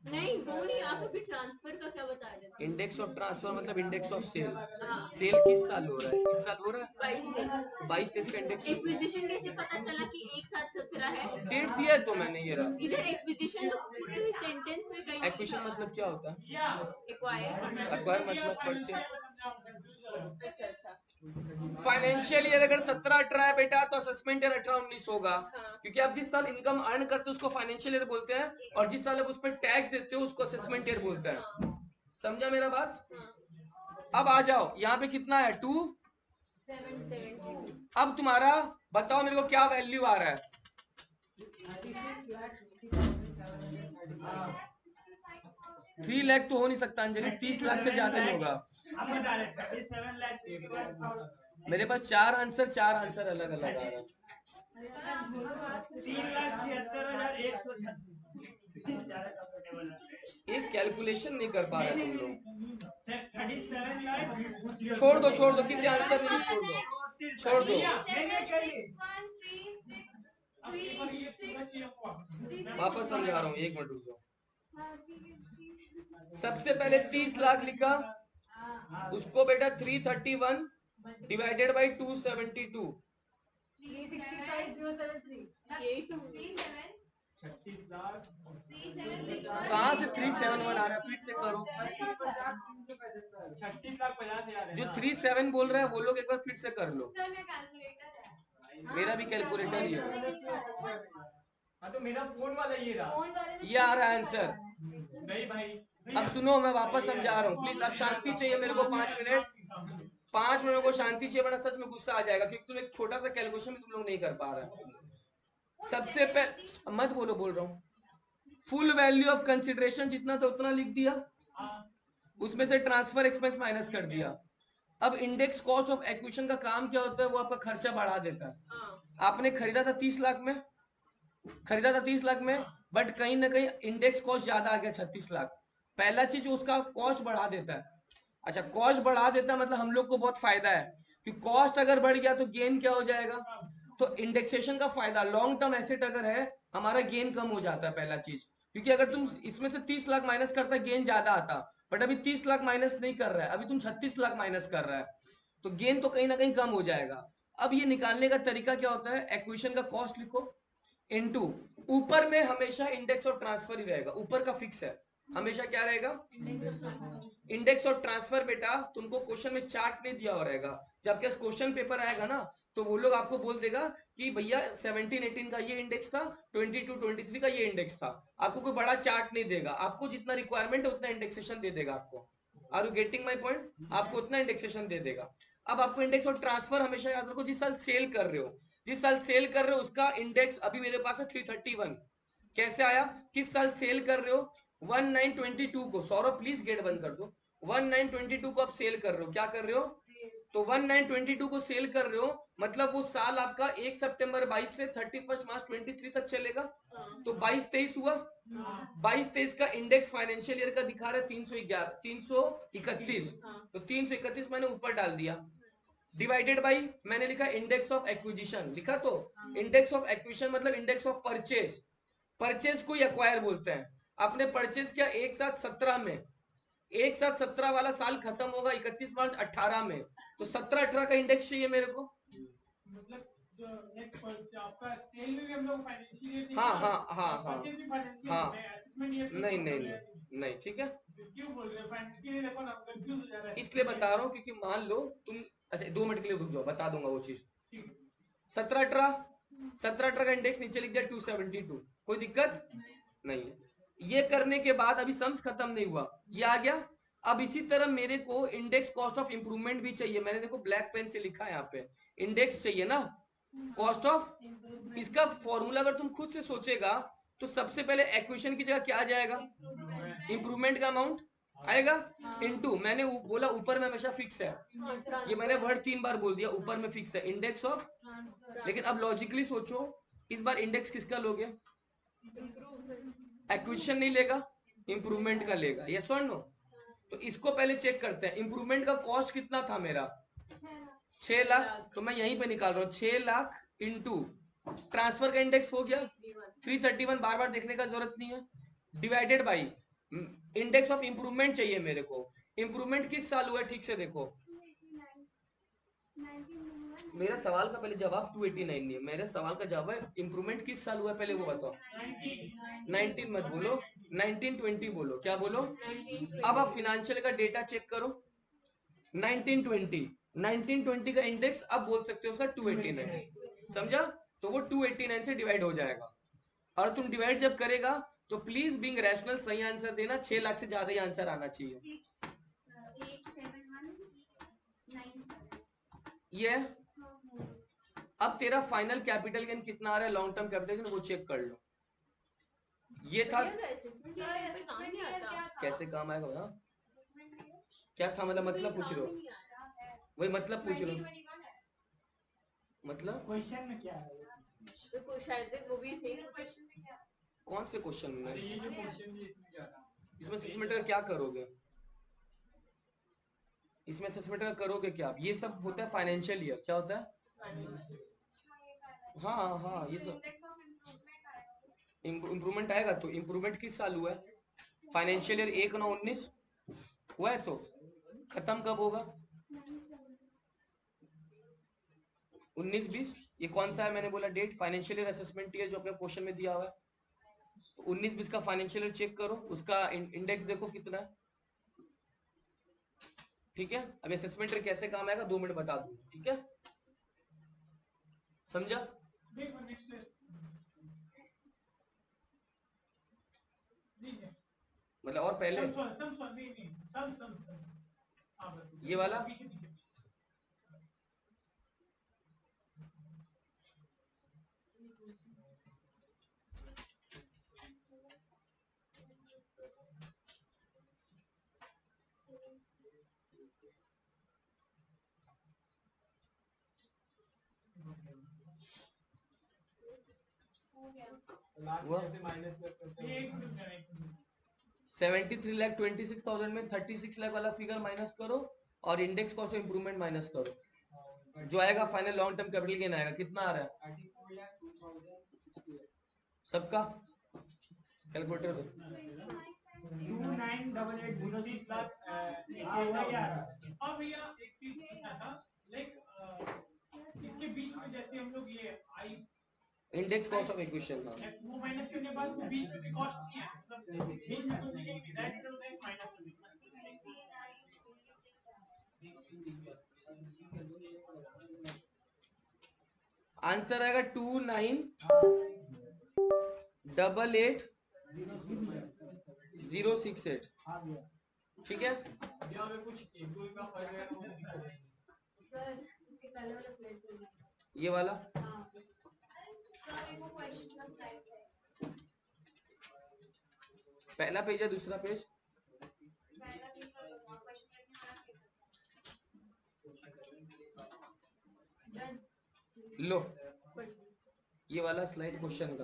नहीं, दो नहीं, आप अभी ट्रांसफर का क्या बता रहे थे? इंडेक्स ऑफ ट्रांसफर मतलब इंडेक्स ऑफ सेल। हाँ। सेल किस साल हो रहा है? इस साल हो रहा है 22-23। 22-23 का इंडेक्स। एक्विजिशन कैसे पता चला कि 1/7/17 है? डेट दिया है तो मैंने ये रहा। इधर एक्विजिशन तो पूरे सेंटेंस में कहीं एक्विजिशन मतलब क्या होता है? एक्वायर। अक्वायर मतलब परचेज। अच्छा अच्छा। फाइनेंशियल ईयर अगर 17-18 है बेटा तो असेसमेंट ईयर 18-19 होगा, हाँ। क्योंकि आप जिस साल इनकम अर्न करते हो उसको फाइनेंशियल ईयर बोलते हैं, और जिस साल आप उस पर टैक्स देते हो उसको असेसमेंट ईयर बोलते हैं। समझा मेरा बात? अब आ जाओ यहाँ पे कितना है 72 अब तुम्हारा बताओ मेरे को क्या वैल्यू आ रहा है? 3 लाख तो हो नहीं सकता अंजलि, 30 लाख से ज्यादा नहीं होगा। हम बता रहे 37 लाख मेरे पास चार आंसर अलग अलग आ रहा है। 3,76,136 ज्यादा कंफर्टेबल है। एक कैलकुलेशन नहीं कर पा रहे तुम लोग। 37 लाख छोड़ दो किसी आंसर में भी छोड़ दो। वापस समझा रहा हूँ, 1 मिनट रुक जाओ। सबसे पहले 30 लाख लिखा, उसको बेटा 331 डिवाइडेड बाई 272। 365,073 यही तो 37 36 लाख 3761 कहाँ से 371 आ रहा है? फिर से करो। 36 लाख 50,000 है जो ना। 37 बोल रहे हैं वो लोग एक बार फिर से कर लो। सर में कैलकुलेटर है। मेरा भी कैलकुलेटर ही है। हाँ तो मेरा फोन वाला ये रहा। फोन वाले में ये आ रहा है आंसर। नहीं भाई अब सुनो मैं वापस समझा रहा हूँ प्लीज, अब शांति चाहिए मेरे को 5 मिनट। 5 मिनट मेरे को शांति चाहिए, वरना सच में गुस्सा आ जाएगा, क्योंकि तुम एक छोटा सा कैलकुलेशन भी तुम लोग नहीं कर पा रहे। सबसे पहले मत बोलो, बोल रहा हूँ। फुल वैल्यू ऑफ कंसिडरेशन जितना था उतना लिख दिया, उसमें से ट्रांसफर एक्सपेंस माइनस कर दिया। अब इंडेक्स कॉस्ट ऑफ एक्विजिशन का काम क्या होता है, वो आपका खर्चा बढ़ा देता है। आपने खरीदा था 30 लाख में, खरीदा था 30 लाख में, बट कहीं ना कहीं इंडेक्स कॉस्ट ज्यादा आ गया 36 लाख। पहला चीज उसका कॉस्ट बढ़ा देता है। अच्छा, कॉस्ट बढ़ा देता है मतलब हम लोग को बहुत फायदा है कि कॉस्ट अगर बढ़ गया तो गेन क्या हो जाएगा, तो इंडेक्सेशन का फायदा, लॉन्ग टर्म एसेट अगर है हमारा गेन कम हो जाता है पहला चीज। क्योंकि अगर तुम इसमें से 30 लाख माइनस करता गेन ज्यादा आता, बट अभी 30 लाख माइनस नहीं कर रहा है, अभी तुम 36 लाख माइनस कर रहा है, तो गेन तो कहीं ना कहीं कम हो जाएगा। अब ये निकालने का तरीका क्या होता है, एक्विजिशन का कॉस्ट लिखो इनटू, ऊपर में हमेशा इंडेक्स ऑफ ट्रांसफर ही रहेगा, ऊपर का फिक्स है, हमेशा क्या रहेगा, इंडेक्स ऑफ ट्रांसफर। बेटा तुमको क्वेश्चन में चार्ट नहीं दिया हो रहेगा, जब क्या क्वेश्चन पेपर आएगा ना तो वो लोग आपको बोल देगा कि भैया 17-18 का ये इंडेक्स था, 22-23 का ये इंडेक्स था, आपको कोई बड़ा चार्ट नहीं देगा, आपको जितना रिक्वायरमेंट है उतना इंडेक्सेशन दे देगा आपको। Are you getting my point, आपको उतना इंडेक्सेशन दे देगा। अब आपको इंडेक्स ऑफ ट्रांसफर हमेशा याद रखो, जिस साल सेल कर रहे हो, जिस साल सेल कर रहे हो उसका इंडेक्स अभी मेरे पास है 331। कैसे आया, किस साल सेल कर रहे हो, 1922 को, सौरभ प्लीज गेट बंद कर दो, 1922 को आप सेल कर रहे हो, क्या कर रहे हो, तो 1922 को सेल कर रहे हो, मतलब वो साल आपका 1 सितंबर 22 से 31 मार्च 23 तक चलेगा, तो 22-23 हुआ, 22-23 का इंडेक्स फाइनेंशियल ईयर का दिखा रहा है 331, तो 331 मैंने ऊपर डाल दिया, डिवाइडेड बाई मैंने लिखा इंडेक्स ऑफ एक्विजिशन, लिखा तो इंडेक्स ऑफ एक्विजिशन मतलब इंडेक्स ऑफ परचेज, परचेज को एक्वायर बोलते हैं। आपने परचेज किया एक साथ 17 में, एक साथ 17 वाला साल खत्म होगा 31 मार्च 18 में, तो 17-18 का इंडेक्स चाहिए मेरे को। मतलब जो आपका सेल में भी हम लोग फाइनेंशियल ईयर हाँ हाँ हाँ हाँ परचेज भी फाइनेंशियल हाँ, है, असेसमेंट ईयर नहीं नहीं नहीं नहीं, ठीक है, क्यों बोल रहे हैं फाइनेंशियल ईयर, अपन कंफ्यूज हो जा रहा है इसलिए बता रहा हूँ क्योंकि मान लो तुम, अच्छा 2 मिनट के लिए रुक जाओ, बता दूंगा वो चीज। 17-18 का इंडेक्स नीचे लिख दिया 272, कोई दिक्कत नहीं है। ये करने के बाद अभी सम्स खत्म नहीं हुआ, ये आ गया। अब इसी तरह मेरे को इंडेक्स कॉस्ट ऑफ इंप्रूवमेंट भी चाहिए, मैंने देखो ब्लैक पेन से लिखा है यहाँ पे, इंडेक्स चाहिए ना, कॉस्ट ऑफ, इसका फॉर्मूला अगर तुम खुद से सोचेगा तो सबसे पहले एक्विजिशन की जगह क्या आ जाएगा, इंप्रूवमेंट का अमाउंट आएगा, इनटू मैंने बोला ऊपर में हमेशा फिक्स है, ये मैंने वर्ड 3 बार बोल दिया, ऊपर में फिक्स है इंडेक्स ऑफ। लेकिन अब लॉजिकली सोचो, इस बार इंडेक्स किसका लोगे, एक्विजिशन नहीं लेगा, इंप्रूवमेंट का लेगा, यस और नो। तो इसको पहले चेक करते हैं, इंप्रूवमेंट का कॉस्ट कितना था मेरा 6 लाख, तो मैं यहीं पे निकाल रहा हूँ 6 लाख इंटू ट्रांसफर का इंडेक्स हो गया 331, बार बार देखने का जरूरत नहीं है, divided by index of improvement चाहिए मेरे को। इंप्रूवमेंट किस साल हुआ है ठीक से देखो, मेरा सवाल का पहले जवाब 289 नहीं है, मेरे सवाल का जवाब है इंप्रूवमेंट किस साल हुआ है पहले वो बताओ, 19 मत बोलो, 1920 बोलो, क्या बोलो। अब आप फिनेंशियल का डेटा चेक करो, 1920, 1920 का इंडेक्स अब बोल सकते हो सर 289, समझा, तो वो 289 से डिवाइड हो जाएगा। और तुम डिवाइड जब करेगा तो प्लीज बीइंग रैशनल सही आंसर देना, 6 लाख से ज्यादा ही आंसर आना चाहिए। ये अब तेरा फाइनल कैपिटल गेन कितना आ रहा है, लॉन्ग टर्म कैपिटल गेन वो चेक कर लो। ये था, कैसे काम आएगा बता, क्या था मतलब पूछ रहे हो, वही मतलब पूछ रहे हो, मतलब क्वेश्चन में क्या है कौन से क्वेश्चन में, ये जो क्वेश्चन भी इसमें क्या था, इसमें असेसमेंट का क्या करोगे, इसमें असेसमेंट का करोगे क्या, ये सब होता है फाइनेंशियल ईयर, क्या होता है, हाँ हाँ ये सब इम्प्रूवमेंट आएगा, तो इम्प्रूवमेंट किस साल हुआ है, फाइनेंशियल ईयर 1/9/19 हुआ है, तो खत्म कब होगा 19-20, ये कौन सा है मैंने बोला date, financial year assessment year जो अपने क्वेश्चन में दिया हुआ है, तो 19-20 का फाइनेंशियल ईयर चेक करो, उसका इंडेक्स देखो कितना है, ठीक है। अब असेसमेंट ईयर कैसे काम आएगा 2 मिनट बता दूंगा, ठीक है, समझा। मतलब और पहले ये वाला लास्ट हुआ? ईयर से माइनस करते हैं 73 लाख 26,000 में 36 लाख वाला फिगर माइनस करो और index cost of improvement minus करो, जो आएगा final long term capital gain आएगा। कितना आ रहा है 34 लाख 2068 सबका? कैलकुलेटर दो। 298806 लाख और भैया एक चीज पूछना था, लाइक इसके बीच में जैसे हम लोग ये ice index cost of equation. हाँ वो माइनस करने के बाद वो बीच में भी कॉस्ट नहीं है, मतलब बीच में कुछ नहीं है, डायरेक्ट माइनस कर दीजिए। आंसर आएगा 2988,068। ठीक है, भैया अगर कुछ एक दो का फर्क है तो वो दिखा देंगे। सर इसके पहले वाला स्लाइड खोलना है। ये वाला हाँ सर मेरे को क्वेश्चन का स्लाइड चाहिए। पहला पेज है, दूसरा पेज पहला दूसरा दोनों क्वेश्चन लिखने वाला डन। लो, ये वाला स्लाइड क्वेश्चन का।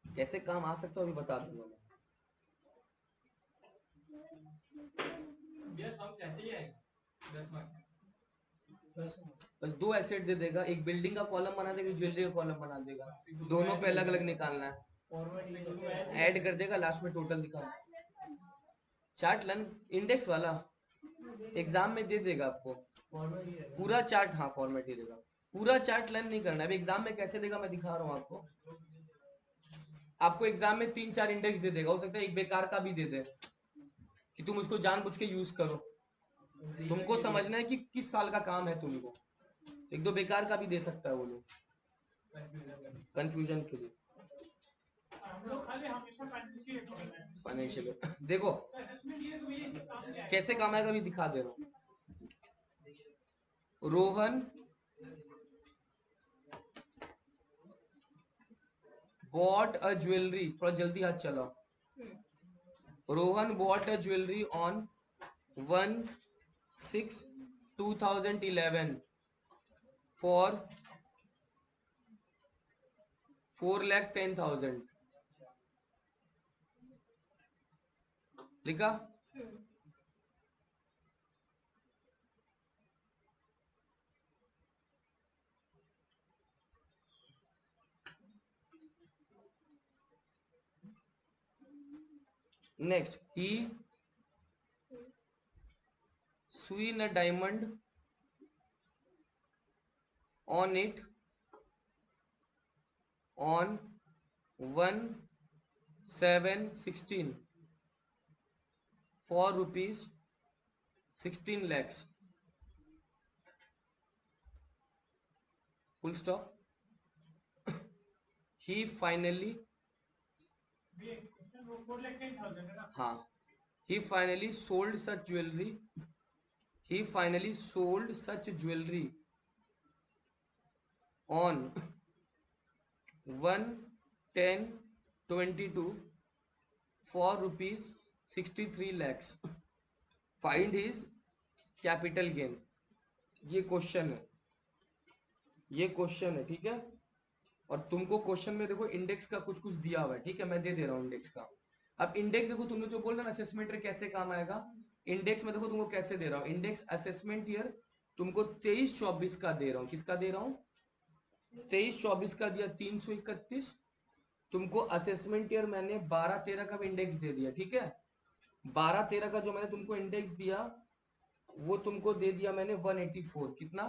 कैसे काम आ सकता है अभी बता दूंगा मैं। भैया सम ऐसे ही आएगा 10 मार्क। बस दो एसेट दे देगा, एक बिल्डिंग का कॉलम बना देगा, ज्वेलरी का कॉलम बना देगा, दोनों पे अलग अलग निकालना है, ऐड कर देगा, लास्ट में टोटल दिखाना। चार्ट लन इंडेक्स वाला एग्जाम में दे देगा आपको पूरा चार्ट। हाँ फॉर्मेट ही देगा, पूरा चार्ट लर्न नहीं करना है। अभी एग्जाम में कैसे देगा मैं दिखा रहा हूँ आपको। आपको एग्जाम में 3-4 इंडेक्स दे देगा, हो सकता है एक बेकार का भी दे दे कि तुम उसको जानबूझ के यूज करो। तुमको समझना है कि किस साल का काम है तुमको। एक दो बेकार का भी दे सकता है वो लोग कंफ्यूजन के लिए। हम लोग खाली हमेशा फैंटेसी रखते हैं। फाइनेंशियल देखो असेसमेंट ये तो ये काम क्या है? कैसे काम आएगा, अभी दिखा दे रहा हूँ। रोहन bought a jewelry, थोड़ा जल्दी हाथ चलाओ। Rohan bought a jewelry on 1/6/2011 for 4,10,000। लिखा? Next, he swing a diamond on it on 1/7/16 for rupees 16 lakhs. Full stop. He finally, ये क्वेश्चन वो 4,10,000 है ना? हाँ, he finally sold such jewelry. He finally sold such jewelry on 1/10/22 for rupees 63 lakhs. Find his capital gain. ये क्वेश्चन है, ये क्वेश्चन है, ठीक है। और तुमको क्वेश्चन में देखो इंडेक्स का कुछ कुछ दिया हुआ है, ठीक है, मैं दे दे रहा हूँ इंडेक्स का। अब इंडेक्स देखो, तुमने जो बोल रहे ना असेसमेंट ईयर कैसे काम आएगा, इंडेक्स में देखो तुमको कैसे दे रहा हूँ। इंडेक्स असेसमेंट ईयर तुमको 23-24 का दे रहा हूँ। किसका दे रहा हूँ? 23-24 का दिया 331। तुमको असेसमेंट ईयर मैंने 12-13 का भी इंडेक्स दे दिया, ठीक है। 12-13 का जो मैंने तुमको इंडेक्स दिया वो तुमको दे दिया मैंने 184। कितना?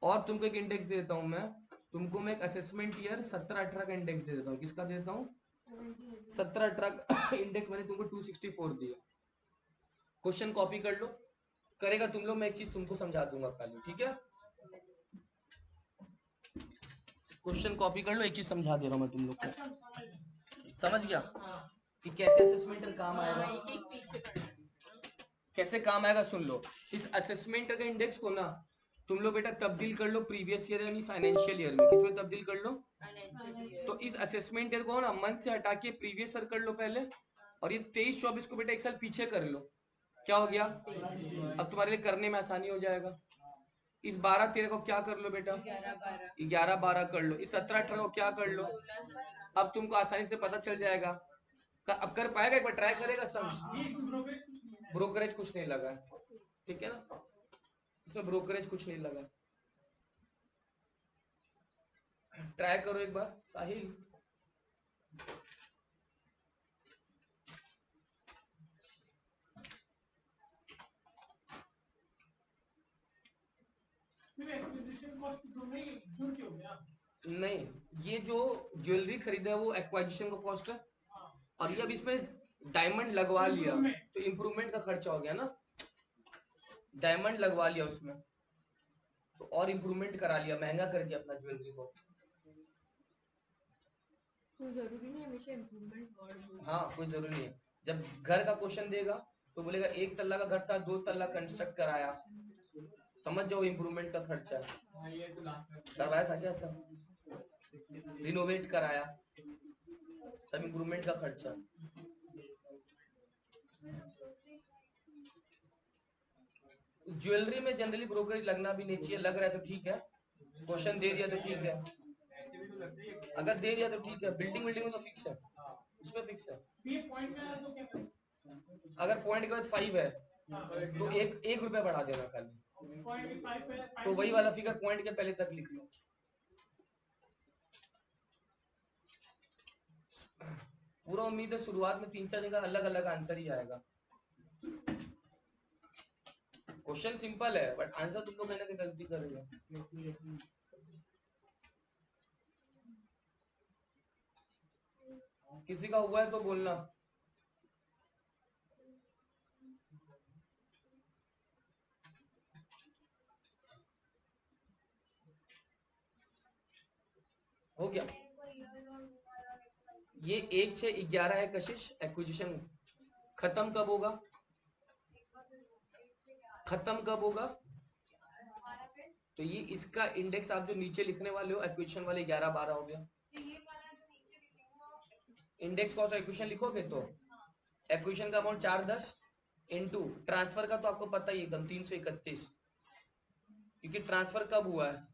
और तुमको एक इंडेक्स दे देता हूं मैं, तुमको मैं एक असेसमेंट ईयर 17-18 का इंडेक्स दे देता हूँ। किसका देता हूँ? 17-18 इंडेक्स मैंने तुमको 264 दिया। क्वेश्चन कॉपी कर लो, करेगा तुम लोग, मैं एक चीज तुमको समझा दूंगा पहले, ठीक है। क्वेश्चन कॉपी कर लो, एक चीज समझा दे रहा हूँ मैं तुम लोग को। समझ गया कि कैसे असेसमेंट का काम आएगा, कैसे काम आएगा? सुन लो, इस असेसमेंट का इंडेक्स को ना तुम लोग बेटा तब्दील कर लो प्रीवियस ईयर यानी फाइनेंशियल ईयर में। किसमें तब्दील कर लो? तो इस असेसमेंट ईयर को ना मंथ से हटा के प्रीवियस ईयर कर लो पहले, और ये 23-24 को बेटा एक साल पीछे कर लो। क्या हो गया? अब तुम्हारे लिए करने में आसानी हो जाएगा। इस 12-13 को क्या कर लो बेटा? 11-12 कर लो। इस 17-18 को क्या कर लो? अब तुमको आसानी से पता चल जाएगा। अब कर पाएगा? एक बार ट्राई करेगा सब। ये इसमें ब्रोकरेज कुछ नहीं है। ब्रोकरेज कुछ नहीं लगा है, ठीक है ना, इसमें ब्रोकरेज कुछ नहीं लगा। ट्राई करो एक बार साहिल। फिर एक्विजिशन कॉस्ट दोनों ही जुड़ के हो गया। नहीं, ये जो ज्वेलरी खरीदा है वो एक्वाजिशन का कॉस्ट है, हाँ। और ये अब इसमें डायमंड लगवा लिया Improvement. तो इम्प्रूवमेंट का खर्चा हो गया ना। डायमंड लगवा लिया उसमें तो और इम्प्रूवमेंट करा लिया, महंगा कर दिया अपना ज्वेलरी को। कोई जरूरी नहीं हमेशा इम्प्रूवमेंट वर्ड हो। हाँ, कोई जरूरी नहीं है। जब घर का क्वेश्चन देगा तो बोलेगा 1 तल्ला का घर था, 2 तल्ला कंस्ट्रक्ट कराया, समझ जाओ इम्प्रूवमेंट का खर्चा है। हाँ, ये तो लास्ट में करवाया था क्या सब? रिनोवेट कराया, सब इम्प्रूवमेंट का खर्चा। ज्वेलरी में जनरली ब्रोकरेज लगना भी नहीं चाहिए, लग रहा है तो ठीक है, क्वेश्चन दे दिया तो ठीक है, ऐसे भी तो लगता है। अगर दे दिया तो ठीक है। बिल्डिंग में तो फिक्स है, उसमें फिक्स है। ये पॉइंट में आया तो क्या करें? अगर पॉइंट के बाद 5 है हाँ, तो एक रुपया बढ़ा देना खाली, पॉइंट में 5 पे तो वही वाला फिगर पॉइंट के पहले तक लिख लो। पूरा उम्मीद है शुरुआत में 3-4 जगह अलग अलग आंसर ही आएगा। क्वेश्चन सिंपल है बट आंसर तुम लोग कहीं ना कहीं गलती कर रहे हो। किसी का हुआ है तो बोलना। हो गया। ये 1-6-11 है कशिश। एक्विजिशन खत्म कब होगा? खत्म कब होगा? तो ये इसका इंडेक्स आप जो नीचे लिखने वाले हो एक्विजिशन वाले 11-12 हो गया। इंडेक्स कॉस्ट एक्विजिशन लिखोगे तो एक्विजिशन का अमाउंट 410 इनटू ट्रांसफर का तो आपको पता ही एकदम 331, क्योंकि ट्रांसफर कब हुआ है,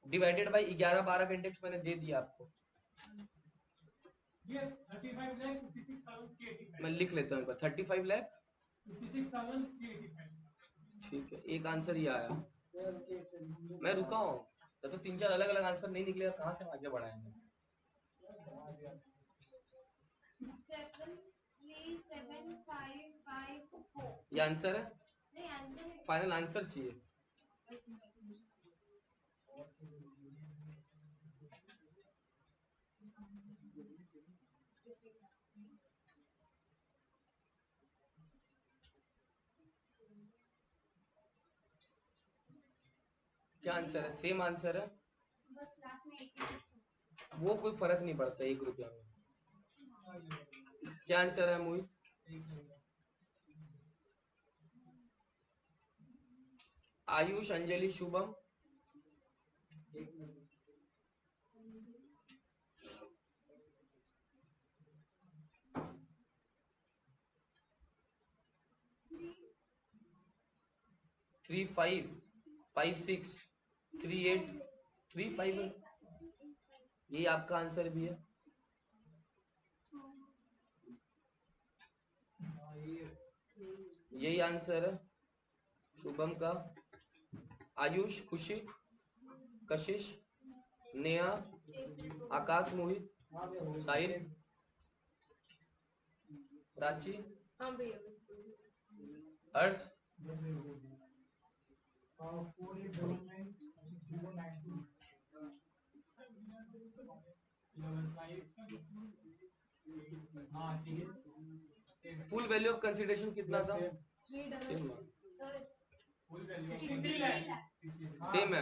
डिवाइडेड बाई 11-12 का इंडेक्स मैंने दे दिया आपको। ये 35 लाख 56,385 मैं लिख लेता हूँ एक बार 35 लाख 56,385। ठीक है, एक आंसर ही आया। मैं रुका हूँ, जब तो 3-4 अलग अलग आंसर नहीं निकलेगा कहाँ से आगे बढ़ाएंगे। 73755 ये आंसर है, नहीं आंसर है। फाइनल आंसर चाहिए। क्या आंसर है? सेम आंसर है, बस लास्ट में 86। वो कोई फर्क नहीं पड़ता 1 रुपया में। क्या आंसर है मोहित? आयुष, अंजलि, शुभम, थ्री 5 5 6 3 8 3 5 ये आपका आंसर भी है। यही आंसर है शुभम का, आयुष, खुशी, कशिश, नेहा, आकाश, मोहित, साहिल, प्राची, हाँ भैया हर्ष, 48 हाँ ठीक है। फुल वैल्यू ऑफ कंसिडरेशन कितना था? 3 फुल वैल्यू 63 लाख। सेम है,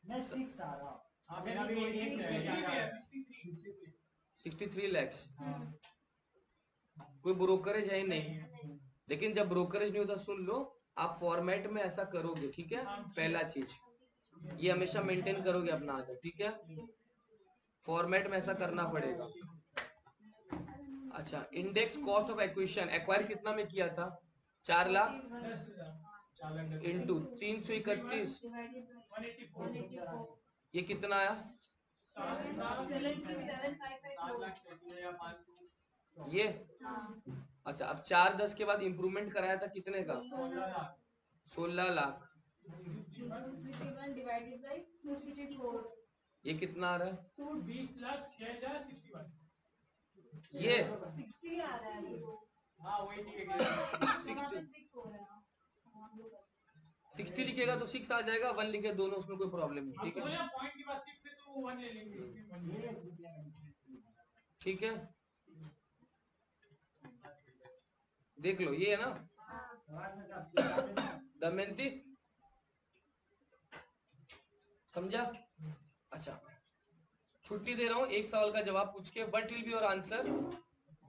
मैं 6 आ रहा। हाँ मेरा भी 63 63 लैक्स। हाँ कोई ब्रोकरेज है ही नहीं, लेकिन जब ब्रोकरेज नहीं होता सुन लो, आप फॉर्मेट में ऐसा करोगे, ठीक है। पहला चीज ये हमेशा मेंटेन करोगे अपना आदत, ठीक है। फॉर्मेट में ऐसा करना पड़ेगा। अच्छा, index cost of acquisition, acquire कितना में किया था? 4 लाख 10,000 इंटू 331, 184 ये कितना आया? 7,37,500 ये। अच्छा, अब 4-10 के बाद इंप्रूवमेंट कराया था कितने का? 16 लाख। ये कितना आ रहा है? 20,06,061 ये हाँ वही ठीक है। 60 लिखेगा तो 6 आ जाएगा, 1 लिखे दोनों, उसमें कोई प्रॉब्लम नहीं, ठीक है। पॉइंट के बाद 6 से तो 1 ले लेंगे। ठीक है, देख लो, ये है ना दमयंती, समझा? अच्छा, छुट्टी दे रहा हूं, 1 सवाल का जवाब पूछ के। What will be your answer?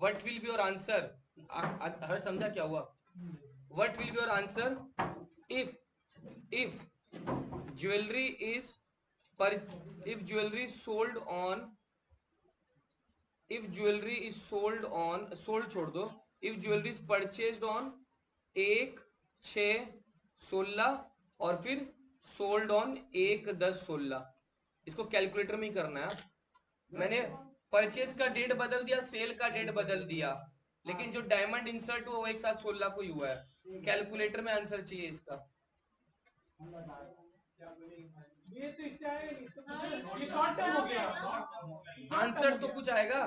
What will be your answer? हर समझा क्या हुआ? What will be your answer if jewelry is if jewelry is sold on sold छोड़ दो, if jewelry is purchased on 1/6/16 और फिर sold on 1/10/16, इसको कैलकुलेटर में ही करना है। मैंने परचेज का डेट बदल दिया, सेल का डेट बदल दिया, लेकिन जो डायमंड इंसर्ट हुआ वो एक साथ 16 को ही हुआ है। कैलकुलेटर में आंसर चाहिए इसका। ये तो इससे आएगा नहीं, ये शॉर्ट टर्म हो गया। आंसर तो कुछ आएगा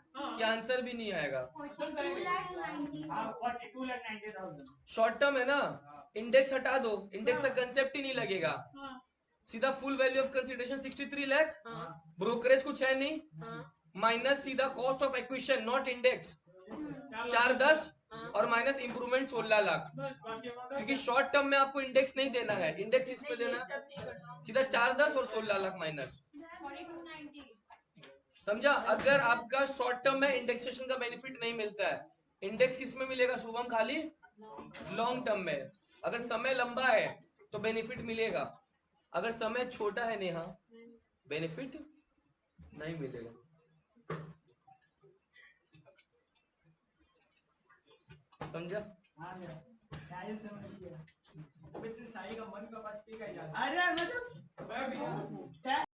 कि आंसर भी नहीं आएगा? 42,90,000 शॉर्ट टर्म है ना, इंडेक्स हटा दो, इंडेक्स का कंसेप्ट ही नहीं लगेगा, सीधा full value of consideration 63 lakh, brokerage कुछ है नहीं, माइनस सीधा cost of acquisition not index 410 और माइनस इंप्रूवमेंट 16 लाख। क्योंकि शॉर्ट टर्म में आपको इंडेक्स नहीं देना है, इंडेक्स इसमें देना है, सीधा 410 और 16 लाख माइनस। समझा? अगर आपका शॉर्ट टर्म में इंडेक्सेशन का बेनिफिट नहीं मिलता है, इंडेक्स किस में मिलेगा शुभम? खाली लॉन्ग टर्म में। अगर समय लंबा है तो बेनिफिट मिलेगा, अगर समय छोटा है नेहा बेनिफिट नहीं मिलेगा। समझा? हाँ मेरा साहिल समझ गया। साई का मन का बात ठीक है यार। अरे मतलब